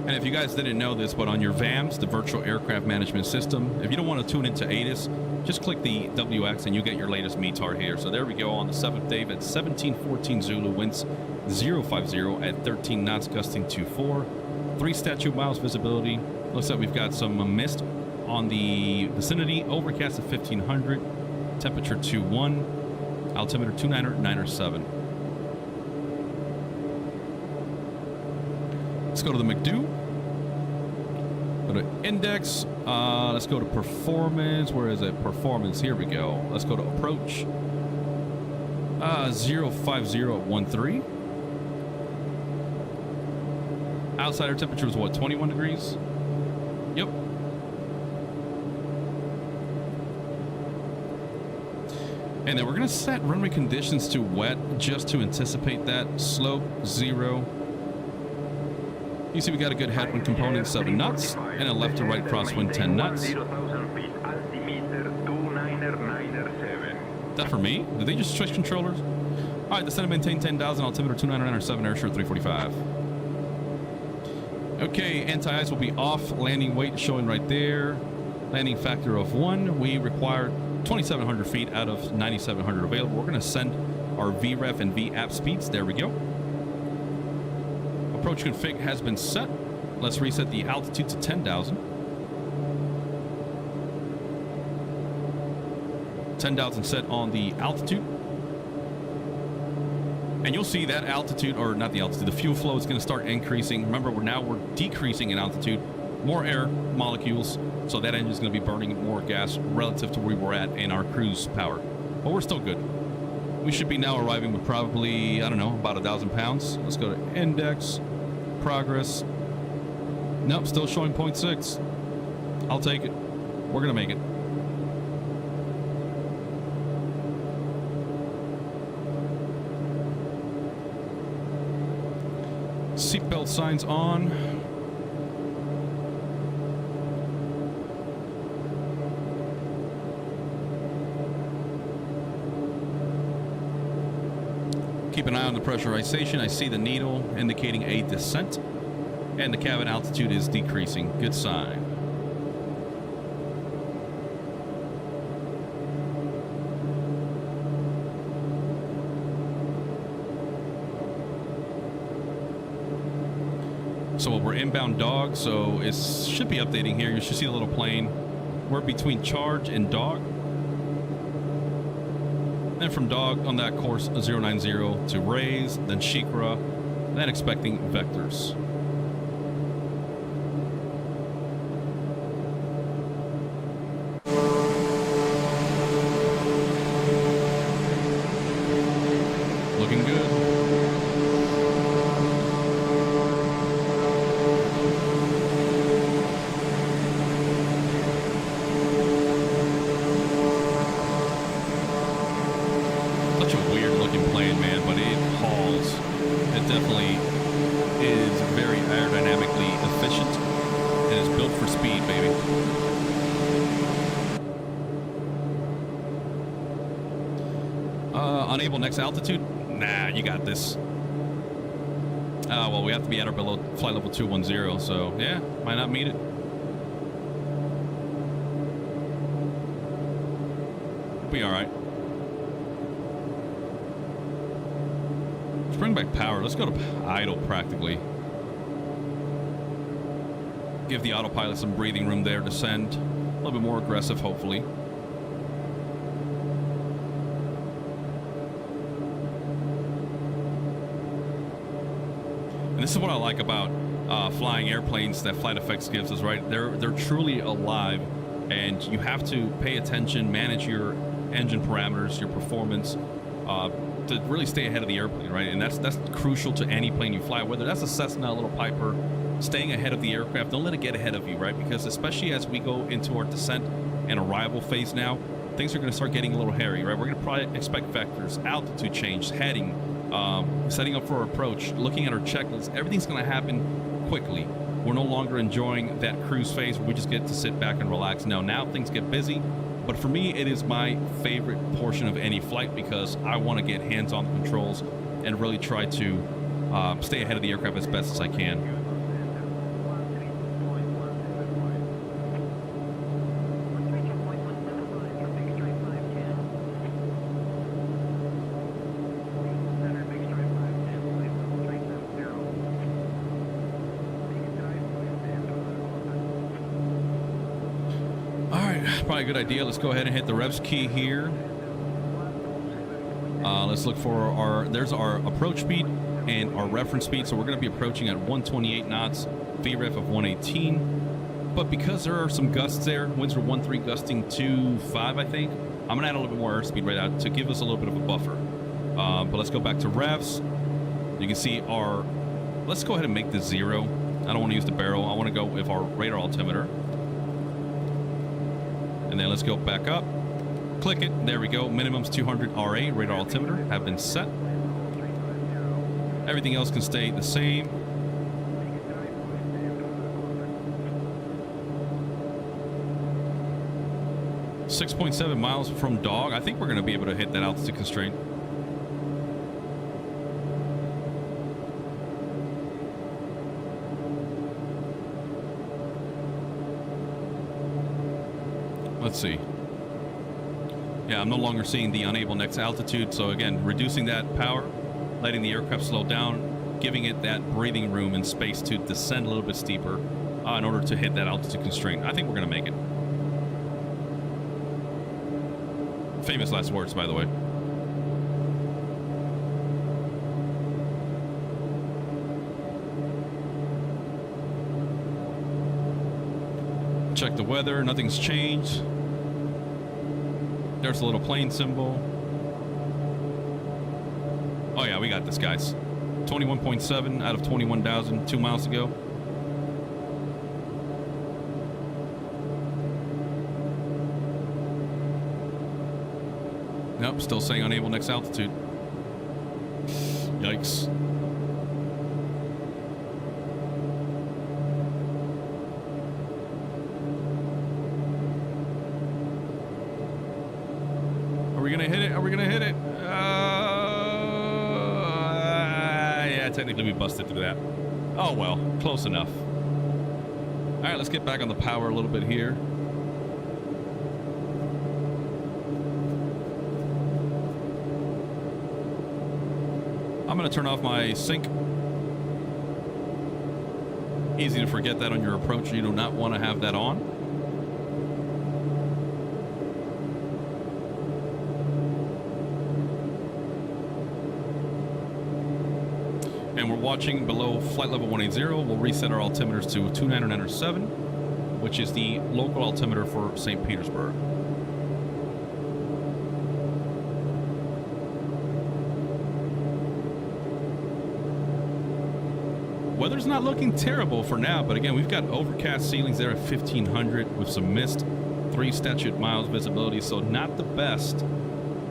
And if you guys didn't know this, but on your VAMS, the Virtual Aircraft Management System, if you don't want to tune into ATIS, just click the WX and you get your latest METAR here. So there we go on the 7th day at 1714 Zulu, winds 050 at 13 knots, gusting 24. 3 statute miles visibility. Looks like we've got some mist on the vicinity. Overcast at 1500. Temperature 21. Altimeter 297. Let's go to the McDo. Go to index. Let's go to performance. Where is it? Performance. Here we go. Let's go to approach. 050 at 13. Outside air temperature is what? 21 degrees? Yep. And then we're going to set runway conditions to wet just to anticipate that. Slope 0. You see we got a good headwind component, 7 knots, and a left to right crosswind, 10 knots. That for me? Did they just switch controllers? All right, descend and maintain 10,000, altimeter 299.7, airshow 345. Okay, anti-ice will be off. Landing weight showing right there. Landing factor of 1. We require 2,700 feet out of 9,700 available. We're going to send our VREF and VAP speeds. There we go. Approach config has been set. Let's reset the altitude to 10,000. 10,000 set on the altitude. And you'll see that altitude, or not the altitude, the fuel flow is going to start increasing. Remember, we're decreasing in altitude. More air molecules, so that engine is going to be burning more gas relative to where we were at in our cruise power. But we're still good. We should be now arriving with probably, I don't know, about 1,000 pounds. Let's go to index. Progress. Nope, still showing 0.6. I'll take it. We're gonna make it. Seatbelt signs on. Keep an eye on the pressurization. I see the needle indicating a descent, and the cabin altitude is decreasing. Good sign. So we're inbound dog, so it should be updating here. You should see the little plane. We're between charge and dog. Then from dog on that course 090 to raise, then Shikra, then expecting vectors. Looking good. It is built for speed, baby. Unable next altitude? Nah, you got this. Well, we have to be at or below flight level 210, so yeah, might not meet it. Be all right. Let's bring back power. Let's go to idle practically. Give the autopilot some breathing room there. Descend a little bit more aggressive, hopefully. And this is what I like about flying airplanes that FlightFX gives us, right? They're truly alive, and you have to pay attention, manage your engine parameters, your performance, to really stay ahead of the airplane, right? And that's crucial to any plane you fly, whether that's a Cessna, a little Piper. Staying ahead of the aircraft, don't let it get ahead of you, right? Because especially as we go into our descent and arrival phase now, things are going to start getting a little hairy, right? We're going to probably expect vectors, altitude change, heading, setting up for our approach, looking at our checklist. Everything's going to happen quickly. We're no longer enjoying that cruise phase where we just get to sit back and relax. Now things get busy, but for me, it is my favorite portion of any flight because I want to get hands on the controls and really try to stay ahead of the aircraft as best as I can. Probably a good idea. Let's go ahead and hit the revs key here. Let's look for there's our approach speed and our reference speed. So we're going to be approaching at 128 knots, VREF of 118. But because there are some gusts there, winds are 1.3 gusting 2.5, I think. I'm going to add a little bit more airspeed right out to give us a little bit of a buffer. But let's go back to revs. You can see let's go ahead and make this 0. I don't want to use the barrel. I want to go with our radar altimeter. And then let's go back up, click it, there we go. Minimum's 200 RA, radar altimeter, have been set. Everything else can stay the same. .7 miles from Dog. I think we're going to be able to hit that altitude constraint. Let's see. Yeah, I'm no longer seeing the unable next altitude. So again, reducing that power, letting the aircraft slow down, giving it that breathing room and space to descend a little bit steeper in order to hit that altitude constraint. I think we're going to make it. Famous last words, by the way. Check the weather. Nothing's changed. There's a little plane symbol. Oh yeah, we got this, guys. 21.7 out of 21,000 2 miles ago. Nope, still saying unable next altitude. Yikes. Are we gonna hit it? Are we gonna hit it? Yeah, technically we busted through that. Oh well, close enough. All right, let's get back on the power a little bit here. I'm gonna turn off my sync. Easy to forget that on your approach. You do not want to have that on. And we're watching below flight level 180. We'll reset our altimeters to 2997, which is the local altimeter for St. Petersburg. Weather's not looking terrible for now, but again, we've got overcast ceilings there at 1500 with some mist, 3 statute miles visibility, so not the best.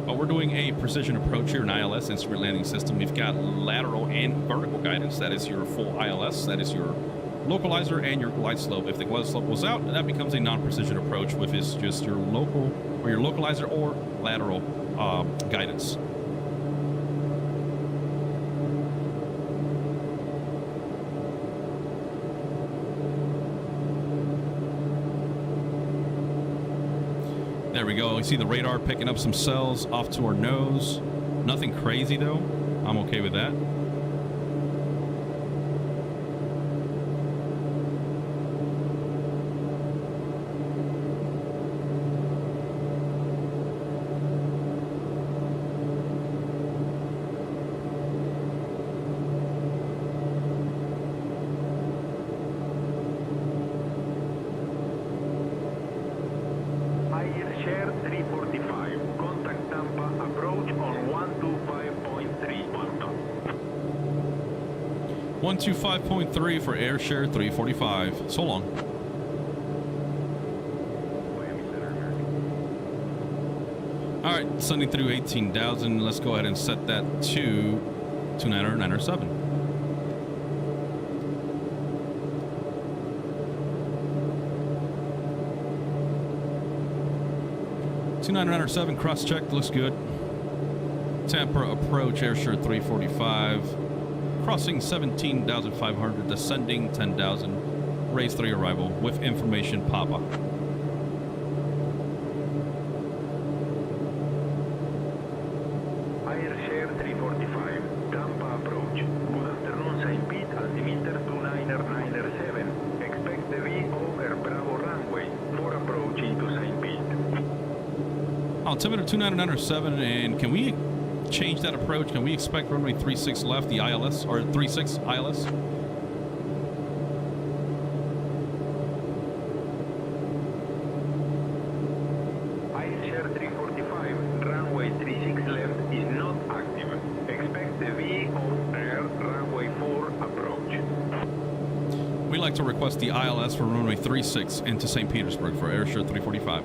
But we're doing a precision approach here, an ILS, instrument landing system. We've got lateral and vertical guidance. That is your full ILS. That is your localizer and your glide slope. If the glide slope goes out, that becomes a non-precision approach, which is just your local or your localizer or lateral guidance. There we go. You see the radar picking up some cells off to our nose. Nothing crazy though. I'm okay with that. Share 345. Contact Tampa. Approach on 125.3 Tampa. 125.3 for air share 345. So long. All right, sending through 18,000. Let's go ahead and set that to 29907. .29907 cross check looks good. Tampa approach airshare 345. Crossing 17,500. Descending 10,000. Raise 3 arrival with information Papa. Airshare 345. Tampa approach. Good afternoon, St. Pete. Altimeter 29907. Expect the VO Air Bravo runway for approach into St. Pete. Altimeter 29907, and can we change that approach? Can we expect runway 36 left, the ILS, or 36 ILS? Airshare 345, runway 36 left is not active. Expect the VO Air runway 4 approach. We'd like to request the ILS for runway 36 into St. Petersburg for airshare 345.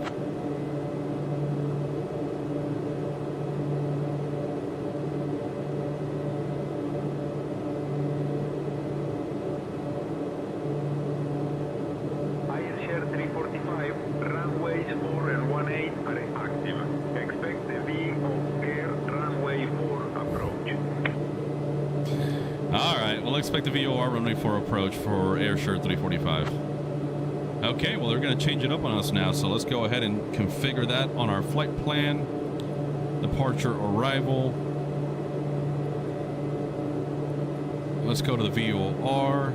Expect the VOR runway 4 approach for airshare 345. Okay, well, they're going to change it up on us now, so let's go ahead and configure that on our flight plan. Departure arrival. Let's go to the VOR.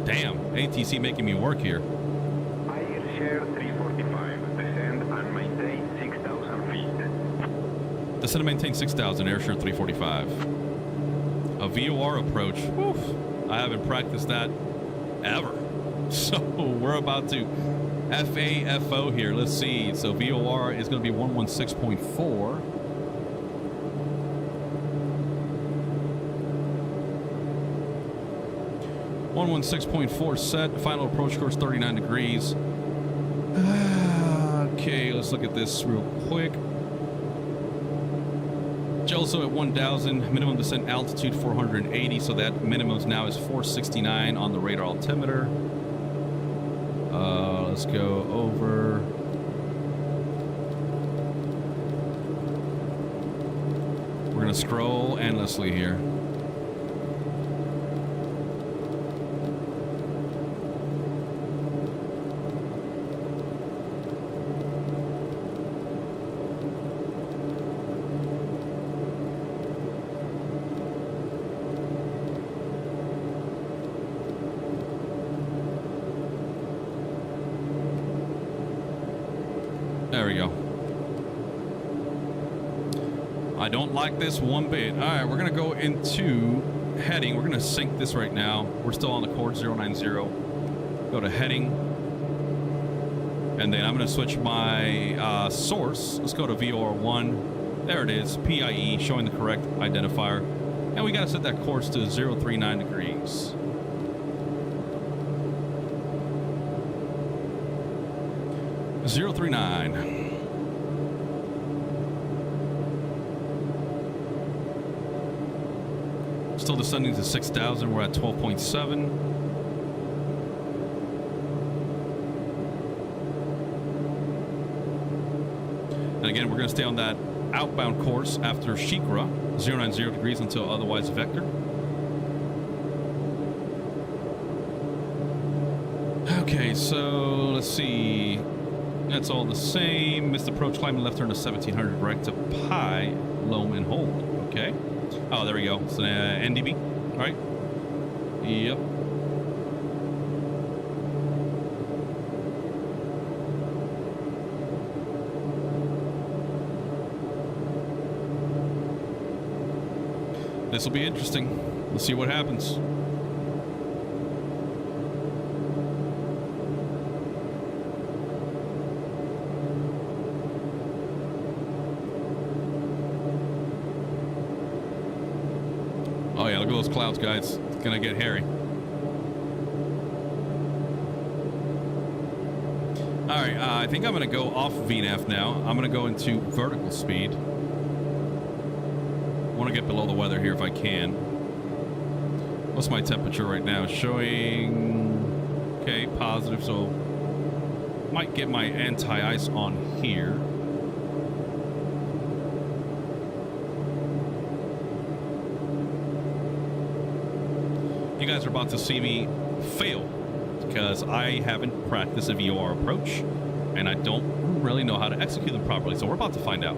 Damn, ATC making me work here. Airshare 345, descend and maintain 6,000 feet. Descend and maintain 6,000, airshare 345. A VOR approach. Woof. I haven't practiced that ever. So we're about to FAFO here. Let's see. So VOR is going to be 116.4. set. Final approach course 39 degrees. Okay, let's look at this real quick. Also at 1,000, minimum descent altitude 480, so that minimum now is 469 on the radar altimeter. Let's go over. We're gonna scroll endlessly here. There we go. I don't like this one bit. All right, we're going to go into heading. We're going to sync this right now. We're still on the course 090. Go to heading. And then I'm going to switch my source. Let's go to VOR1. There it is, PIE, showing the correct identifier. And we got to set that course to 039 degrees. .039. Still descending to 6,000. We're at 12.7. And again, we're going to stay on that outbound course after Shikra, 090 degrees until otherwise vector. Okay, so let's see. That's all the same. Missed approach, climbing left turn to 1700, right to Pi, loam and hold. Okay. Oh, there we go. It's an NDB, right? Yep. This will be interesting. Let's see what happens. Oh yeah, look at those clouds, guys. It's gonna get hairy. All right, I think I'm gonna go off VNAV now. I'm gonna go into vertical speed. I want to get below the weather here if I can. What's my temperature right now? Showing, okay, positive, so might get my anti-ice on here. You guys are about to see me fail because I haven't practiced a VOR approach and I don't really know how to execute them properly, so we're about to find out.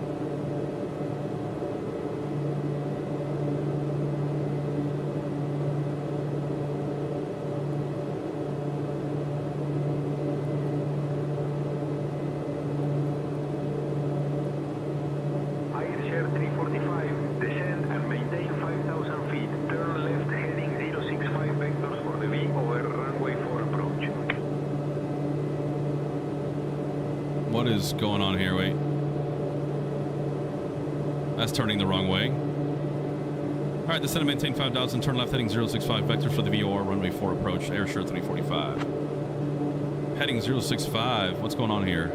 Going on here, wait. That's turning the wrong way. All right, descend and maintain 5,000, turn left heading 065 vector for the VOR, runway 4 approach, airsure 345. Heading 065, what's going on here?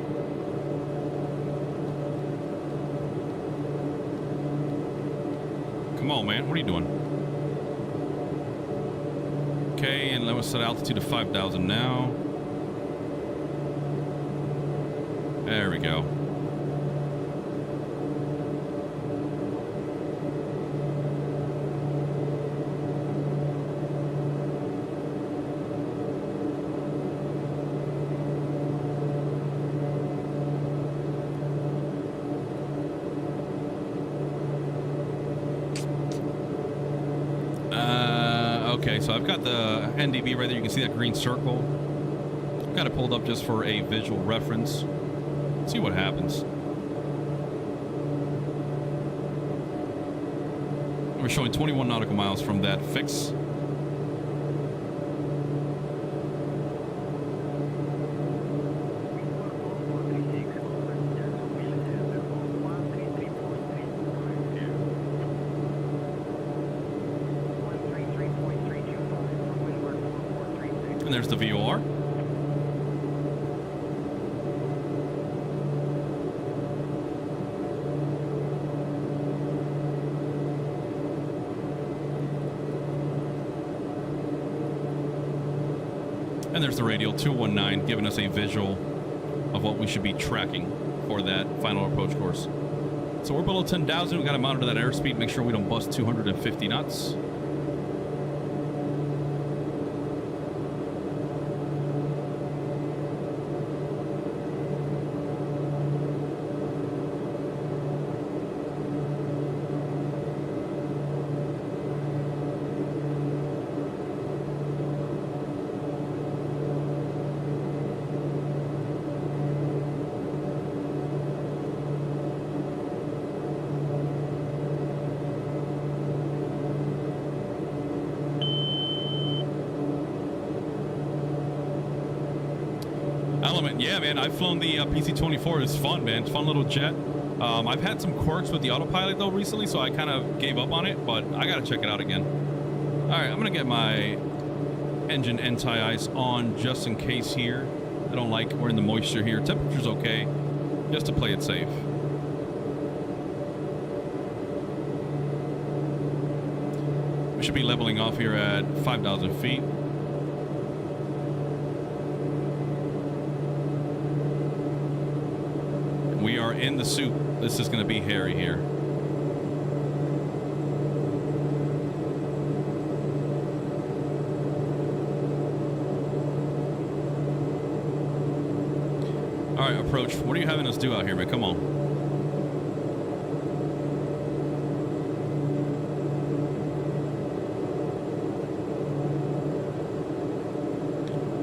Come on, man, what are you doing? Okay, and let's set altitude to 5,000 now. There we go. Okay, so I've got the NDB right there. You can see that green circle. I've got it pulled up just for a visual reference. See what happens. We're showing 21 nautical miles from that fix. And there's the VOR. And there's the radial 219 giving us a visual of what we should be tracking for that final approach course. So we're below 10,000. We got to monitor that airspeed, make sure we don't bust 250 knots. Yeah, man, I've flown the PC-24. It's fun, man. It's a fun little jet. I've had some quirks with the autopilot, though, recently, so I kind of gave up on it, but I got to check it out again. All right, I'm going to get my engine anti-ice on just in case here. I don't like we're in the moisture here. Temperature's okay, just to play it safe. We should be leveling off here at 5,000 feet. We are in the soup. this is going to be hairy here. All right, approach. What are you having us do out here, man? Come on.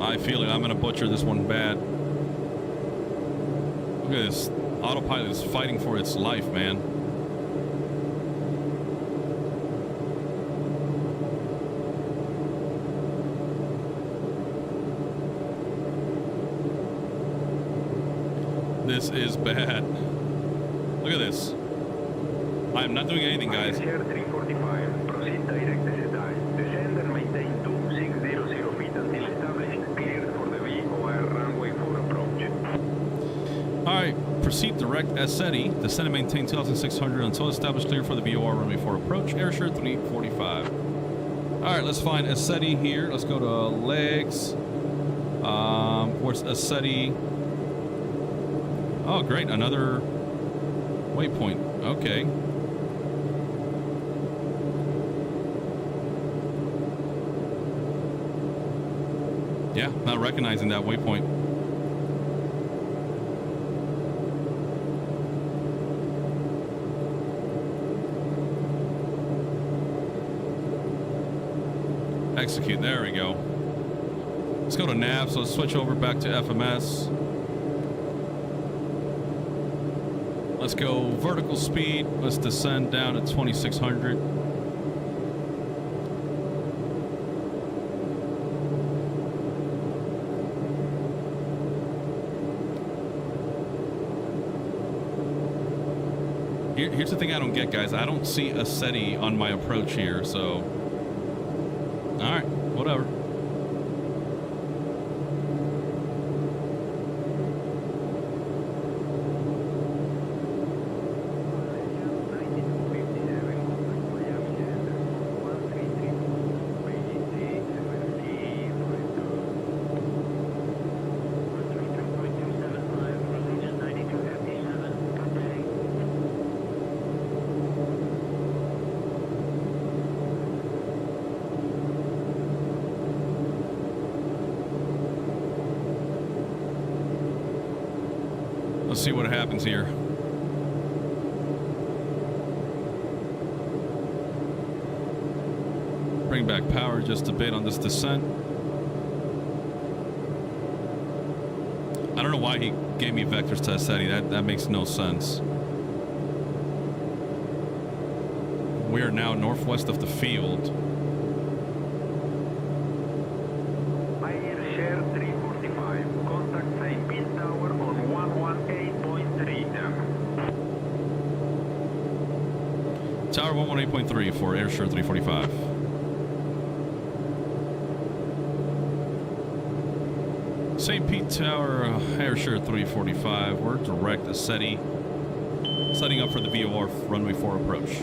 I feel it. I'm going to butcher this one bad. Look at this. Autopilot is fighting for its life, man. This is bad. Look at this. I am not doing anything, guys. 345, proceed direct SSI. Descend and maintain 2600 feet until established. Cleared for the VOR runway 4 approach. Alright, proceed direct SETI. Descend and maintain 2600 until established. Clear for the VOR runway 4 approach. Airsure 345. Alright, let's find SETI here. Let's go to legs. Where's SETI? Oh, great. Another waypoint. Okay. Yeah, not recognizing that waypoint. Execute. There we go. Let's go to nav. So let's switch over back to FMS. Let's go vertical speed. Let's descend down to 2600. Here's the thing I don't get, guys. I don't see a SETI on my approach here, so... Alright, whatever. Let's see what happens here. Bring back power just a bit on this descent. I don't know why he gave me vectors to SETI. That makes no sense. We are now northwest of the field. Share 345. Contact St. Pete Tower on 118.3 M. Tower 118.3 for Airsure 345. St. Pete Tower, Airsure 345. We're direct to SETI. Setting up for the VOR runway 4 approach.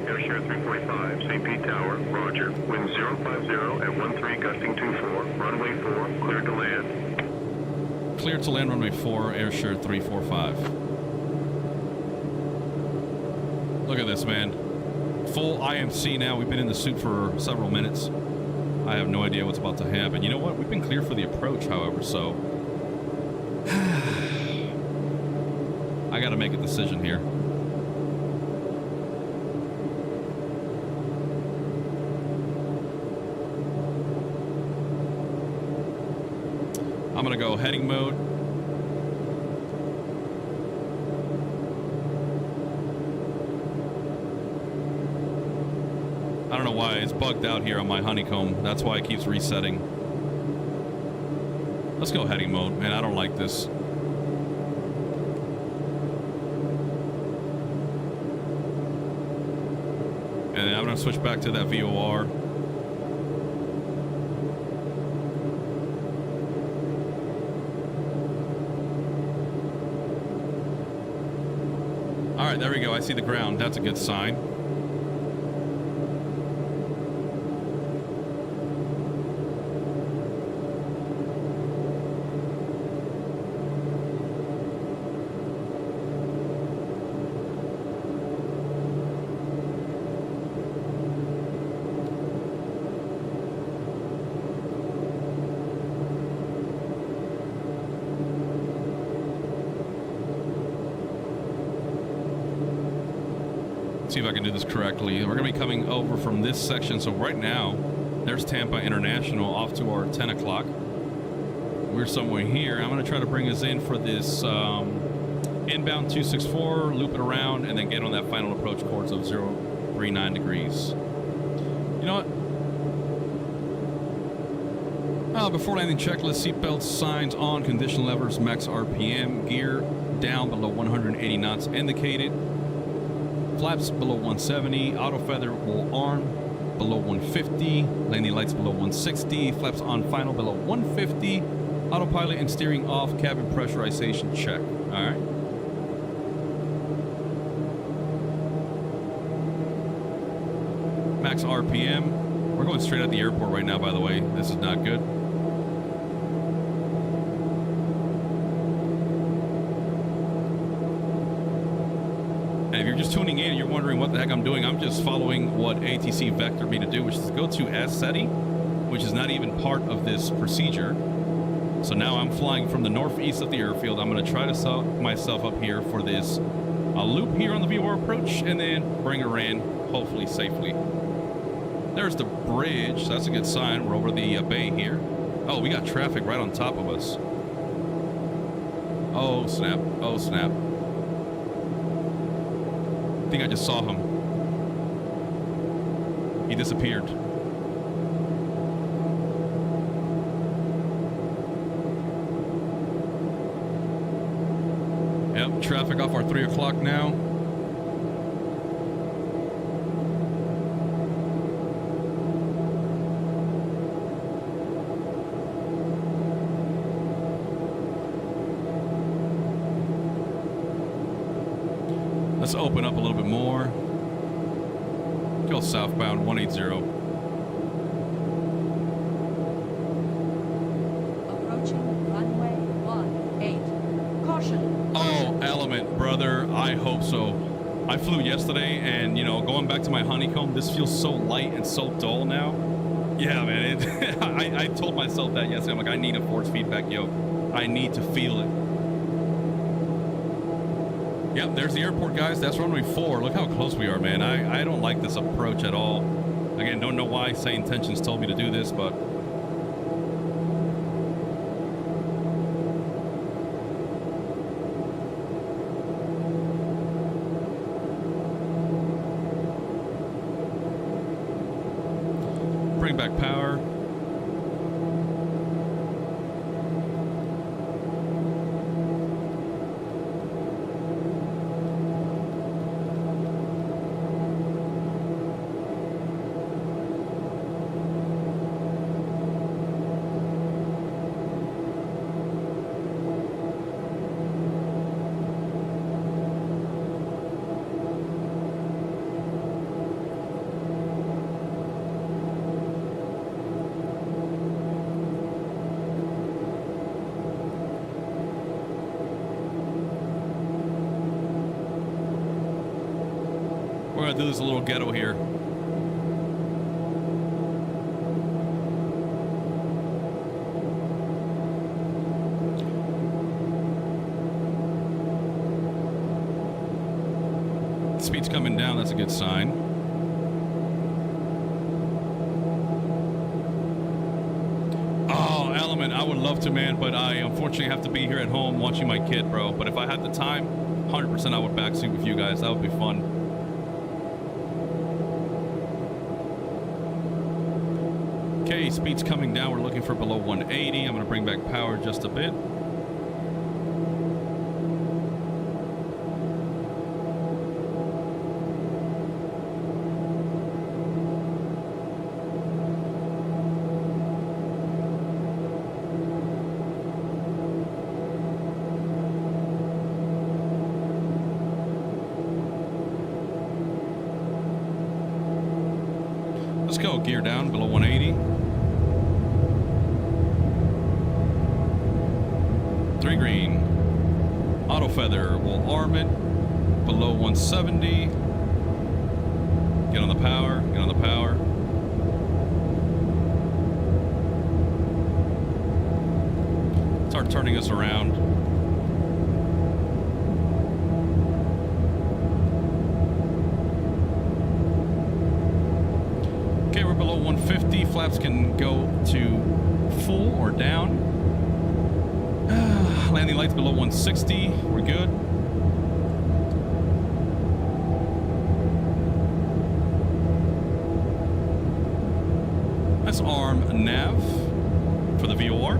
Airsure 345, St. Pete Tower, roger. Wind 050 at 13 gusting 24. Runway 4, clear to land. Clear to land runway 4, Airsure 345. Look at this, man. Full IMC now. We've been in the suit for several minutes. I have no idea what's about to happen. You know what? We've been clear for the approach, however, so... I gotta make a decision here. I'm gonna go heading mode. I don't know why it's bugged out here on my honeycomb. That's why it keeps resetting. Let's go heading mode, man. I don't like this. And I'm gonna switch back to that VOR. All right, there we go. I see the ground. That's a good sign. See if I can do this correctly. We're gonna be coming over from this section. So right now, there's Tampa International off to our 10 o'clock. We're somewhere here. I'm gonna try to bring us in for this inbound 264, loop it around, and then get on that final approach course of 039 degrees. You know what? Before landing checklist, seatbelts, signs on, condition levers, max RPM, gear down below 180 knots indicated. Flaps below 170, auto feather will arm below 150, landing lights below 160, flaps on final below 150, autopilot and steering off, cabin pressurization check. All right. Max RPM. We're going straight at the airport right now, by the way. This is not good. And if you're just tuning in and you're wondering what the heck I'm doing, I'm just following what ATC vectored me to do, which is to go to SETI, which is not even part of this procedure. So now I'm flying from the northeast of the airfield. I'm going to try to set myself up here for this loop here on the VOR approach, and then bring her in, hopefully safely. There's the bridge. So that's a good sign. We're over the bay here. Oh, we got traffic right on top of us. Oh, snap. Oh, snap. I think I just saw him. He disappeared. Yep, traffic off our 3 o'clock now. Let's open up a little bit more. Go southbound 180. Approaching runway 18. Caution. Oh, Element, brother. I hope so. I flew yesterday, and, you know, going back to my honeycomb, this feels so light and so dull now. Yeah, man. I told myself that yesterday. I'm like, I need a force feedback yoke. I need to feel it. Yep, there's the airport, guys. That's runway 4. Look how close we are, man. I don't like this approach at all. Again, don't know why SayIntentions told me to do this, but... bring back power. We're gonna do this a little ghetto here. Speed's coming down, that's a good sign. Oh, Element, I would love to, man, but I unfortunately have to be here at home watching my kid, bro. But if I had the time, 100% I would backseat with you guys. That would be fun. Okay, speed's coming down. We're looking for below 180. I'm going to bring back power just a bit. Let's go. Gear down below 180. 3 green. Auto feather will arm it below 170. Get on the power. Get on the power. Start turning us around. Okay, we're below 150. Flaps can go to full or down. Landing lights below 160. We're good. Let's arm nav for the VOR.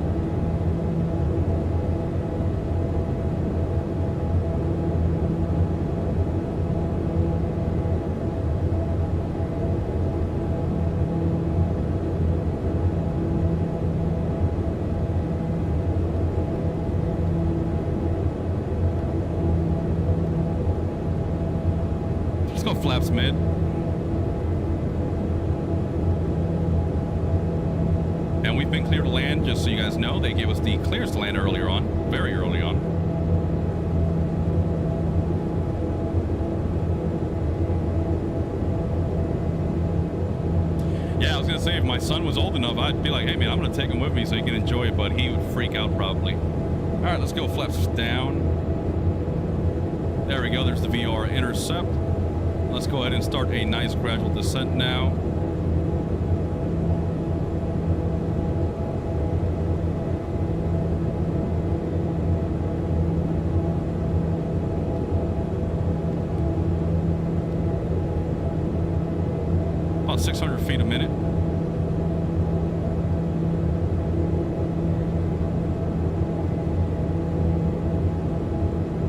Let's go flaps mid. And we've been cleared to land, just so you guys know. They gave us the clearance to land earlier on, very early on. Yeah, I was gonna say, if my son was old enough, I'd be like, hey man, I'm gonna take him with me so he can enjoy it, but he would freak out probably. All right, let's go flaps down. There we go, there's the VR intercept. Let's go ahead and start a nice gradual descent now. About 600 feet a minute.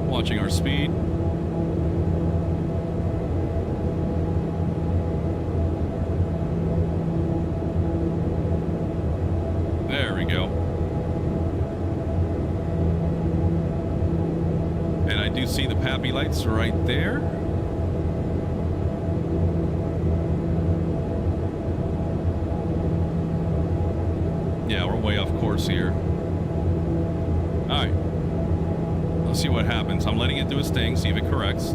Watching our speed. There we go. And I do see the PAPI lights right there. Yeah, we're way off course here. All right. Let's see what happens. I'm letting it do its thing, see if it corrects.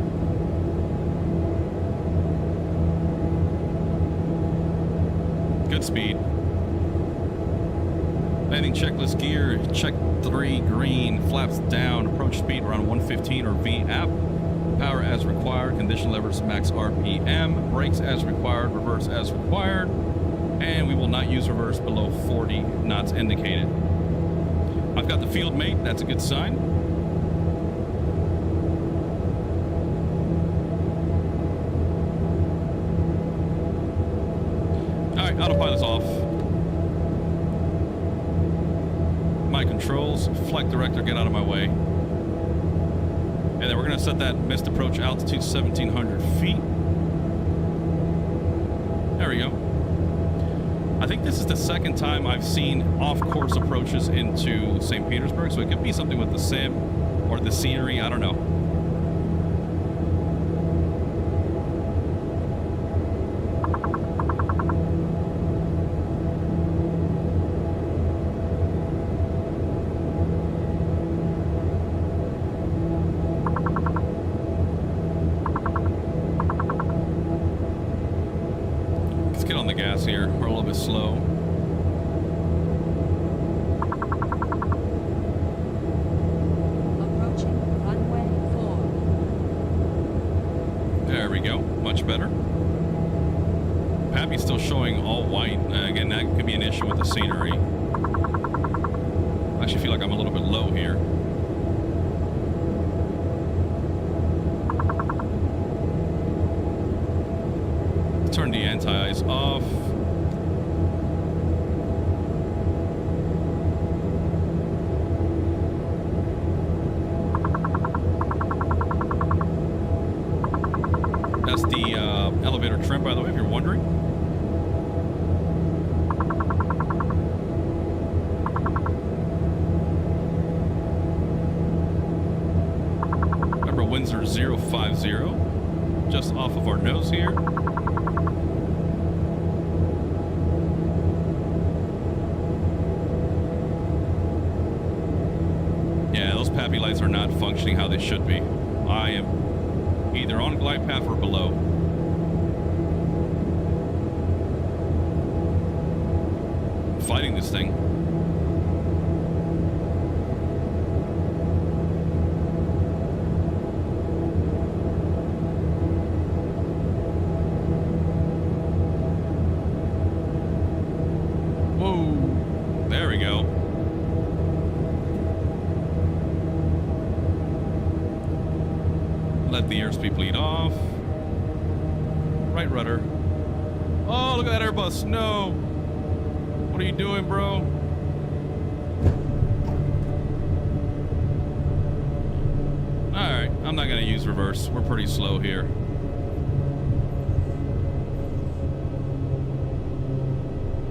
Good speed. Landing checklist gear, check 3 green, flaps down, approach speed around 115 or VAP. Power as required, condition levers max RPM, brakes as required, reverse as required. And we will not use reverse below 40 knots indicated. I've got the field mate, that's a good sign. All right, autopilot's off. My controls, flight director, get out of my way. And then we're gonna set that missed approach altitude 1,700 feet. There we go. I think this is the second time I've seen off-course approaches into St. Petersburg, so it could be something with the sim or the scenery, I don't know. Let's get on the gas here. We're a little bit slow. Approaching runway 4. There we go. Much better. Pappy's still showing all white. Again, that could be an issue with the scenery. I actually feel like I'm a little bit low here. Turn the anti-ice off. That's the elevator trim, by the way, if you're wondering. Remember, winds are 050, just off of our nose here. PAPI lights are not functioning how they should be. I am either on glide path or below. Fighting this thing. Set the airspeed bleed off. Right rudder. Oh, look at that Airbus. No. What are you doing, bro? Alright, I'm not going to use reverse. We're pretty slow here.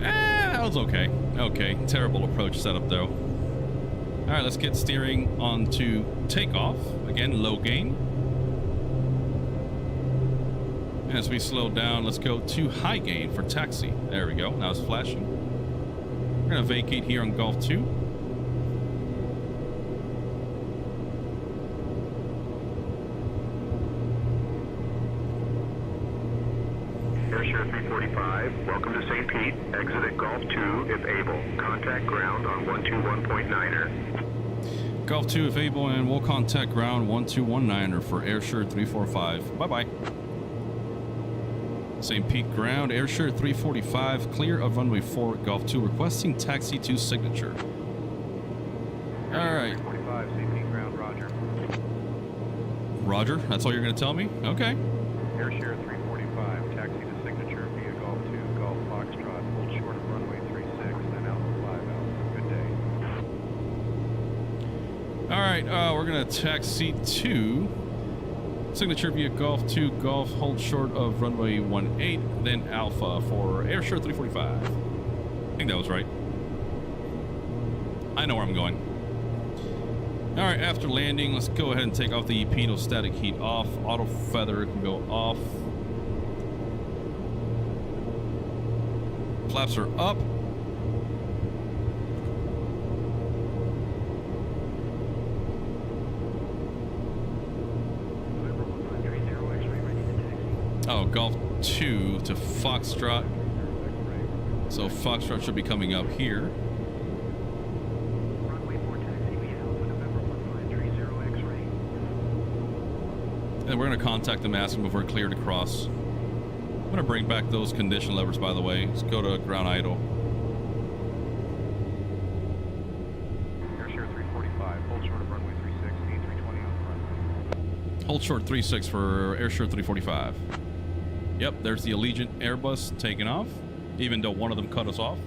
That was okay. Okay, terrible approach setup though. Alright, let's get steering onto takeoff. Again, low gain. As we slow down, let's go to high gain for taxi. There we go. Now it's flashing. We're going to vacate here on Golf 2. Airshare 345, welcome to St. Pete. Exit at Golf 2 if able. Contact ground on 121.9er. Golf 2 if able, and we'll contact ground 1219er for Airshare 345. Bye-bye. St. Pete ground, Airshare 345, clear of runway 4, Golf 2, requesting taxi to signature. Alright. 45, St. Pete ground, roger. Roger, that's all you're going to tell me? Okay. Airshare 345, taxi to signature via Golf 2, Golf Foxtrot, hold short of runway 36, then Alpha 5 Alpha. Good day. Alright, we're going to taxi to signature via Golf 2, Golf, hold short of runway 18, then Alpha for Airshare 345. I think that was right. I know where I'm going. Alright, after landing, let's go ahead and take off the pitot static heat off. Auto feather can go off. Flaps are up. Oh, Golf 2 to Foxtrot. So Foxtrot should be coming up here. And we're going to contact them, ask them if we're clear to cross. I'm going to bring back those condition levers, by the way. Let's go to ground idle. Airshare 345, hold short of runway 36, A320 on the runway. Hold short 36 for Airshare 345. Yep, there's the Allegiant Airbus taking off, even though one of them cut us off.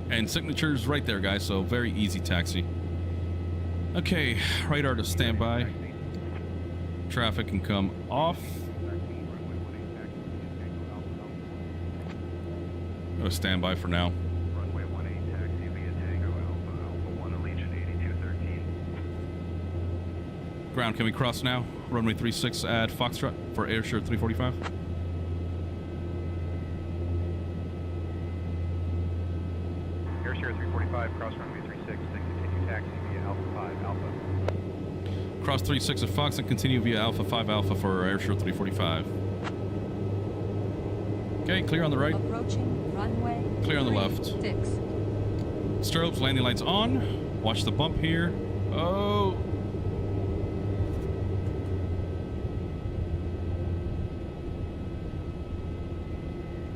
And signature's right there, guys, so very easy taxi. Okay, radar to standby. Traffic can come off. Go to standby for now. Runway 18, taxi via Tango Alpha, Alpha 1 Allegiant 8213. Ground, can we cross now? Runway 36 at Foxtrot for Airshare 345. Airshare 345, cross runway 36, then continue taxi via Alpha 5 Alpha. Cross 36 at Fox and continue via Alpha 5 Alpha for Airshare 345. Okay, clear on the right. Approaching runway. Clear on the left. 6. Strobes, landing lights on. Watch the bump here. Oh.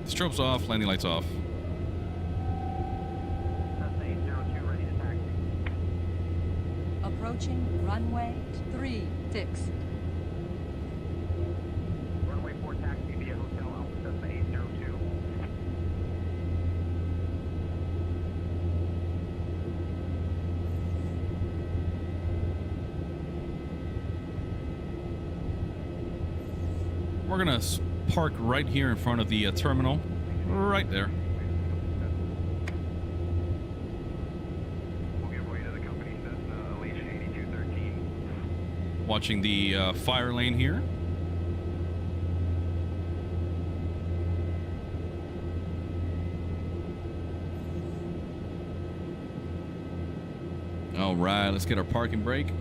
Strobes off, landing lights off. Approaching runway 36. Runway 4 taxi via Hotel Alpha Cessna 802. We're gonna park right here in front of the terminal. Right there. Watching the fire lane here. All right, let's get our parking brake.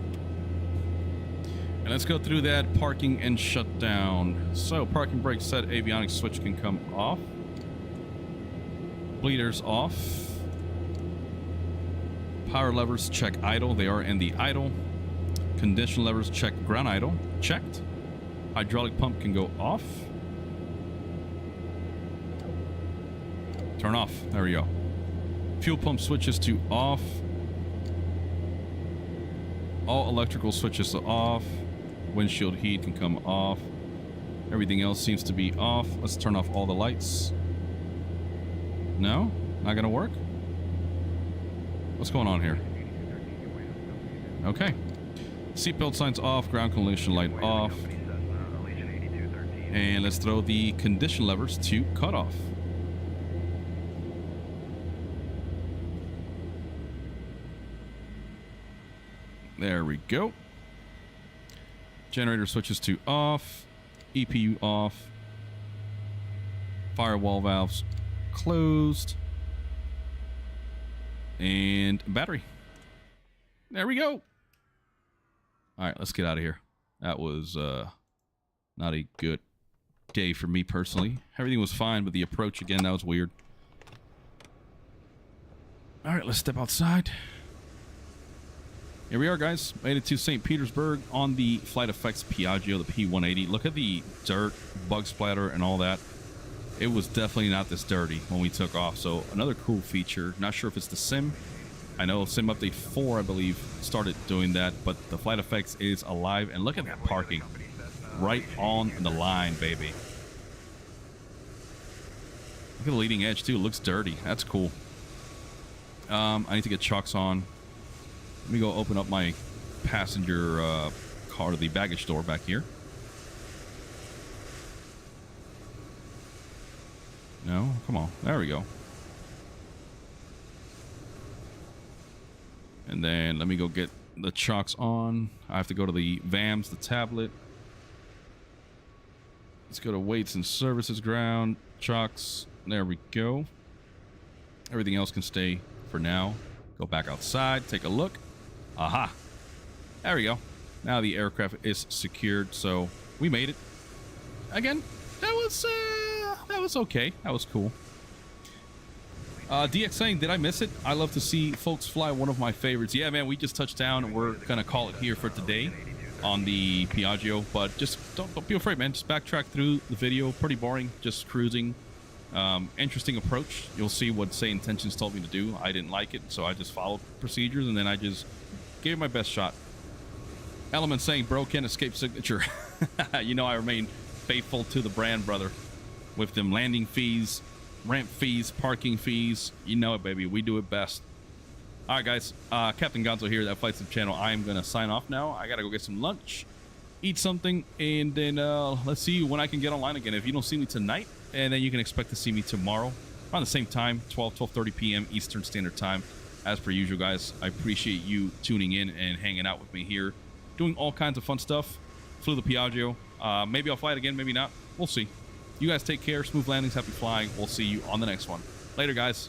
And let's go through that parking and shutdown. So parking brake set, avionics switch can come off. Bleeders off. Power levers check idle, they are in the idle. Condition levers check ground idle, checked. Hydraulic pump can go off. Turn off. There we go. Fuel pump switches to off. All electrical switches to off. Windshield heat can come off. Everything else seems to be off. Let's turn off all the lights. No? Not gonna work? What's going on here? Okay. Seatbelt signs off. Ground collision light off. And let's throw the condition levers to cut off. There we go. Generator switches to off. EPU off. Firewall valves closed. And battery. There we go. All right, let's get out of here. That was not a good day for me personally. Everything was fine, but the approach again, that was weird. All right, let's step outside. Here we are, guys. Made it to St. Petersburg on the FlightFX Piaggio, the P180. Look at the dirt, bug splatter, and all that. It was definitely not this dirty when we took off. So another cool feature. Not sure if it's the sim. I know Sim Update 4, I believe, started doing that, but the FlightFX is alive. And look at that parking. Right on the line, baby. Look at the leading edge, too. It looks dirty. That's cool. I need to get chocks on. Let me go open up my passenger car, the baggage door back here. No? Come on. There we go. And then let me go get the chocks on. I have to go to the VAMs, the tablet. Let's go to weights and services ground. Chocks. There we go. Everything else can stay for now. Go back outside. Take a look. Aha. There we go. Now the aircraft is secured, so we made it. Again, that was okay. That was cool. DX saying, did I miss it? I love to see folks fly. One of my favorites. Yeah, man, we just touched down and we're gonna call it here for today on the Piaggio. But just don't be afraid, man. Just backtrack through the video. Pretty boring. Just cruising. Interesting approach. You'll see what SayIntentions told me to do. I didn't like it, so I just followed procedures and then I just gave it my best shot. Element saying, bro, can't escape signature. You know I remain faithful to the brand, brother. With them landing fees, ramp fees, parking fees. You know it, baby. We do it best. All right, guys. Captain Gonzo here, that FlightFX channel. I'm going to sign off now. I got to go get some lunch, eat something, and then let's see when I can get online again. If you don't see me tonight, and then you can expect to see me tomorrow around the same time, 12:30 p.m. Eastern Standard Time. As per usual, guys, I appreciate you tuning in and hanging out with me here, doing all kinds of fun stuff. Flew the Piaggio. Maybe I'll fly it again, maybe not. We'll see. You guys take care. Smooth landings. Happy flying. We'll see you on the next one. Later, guys.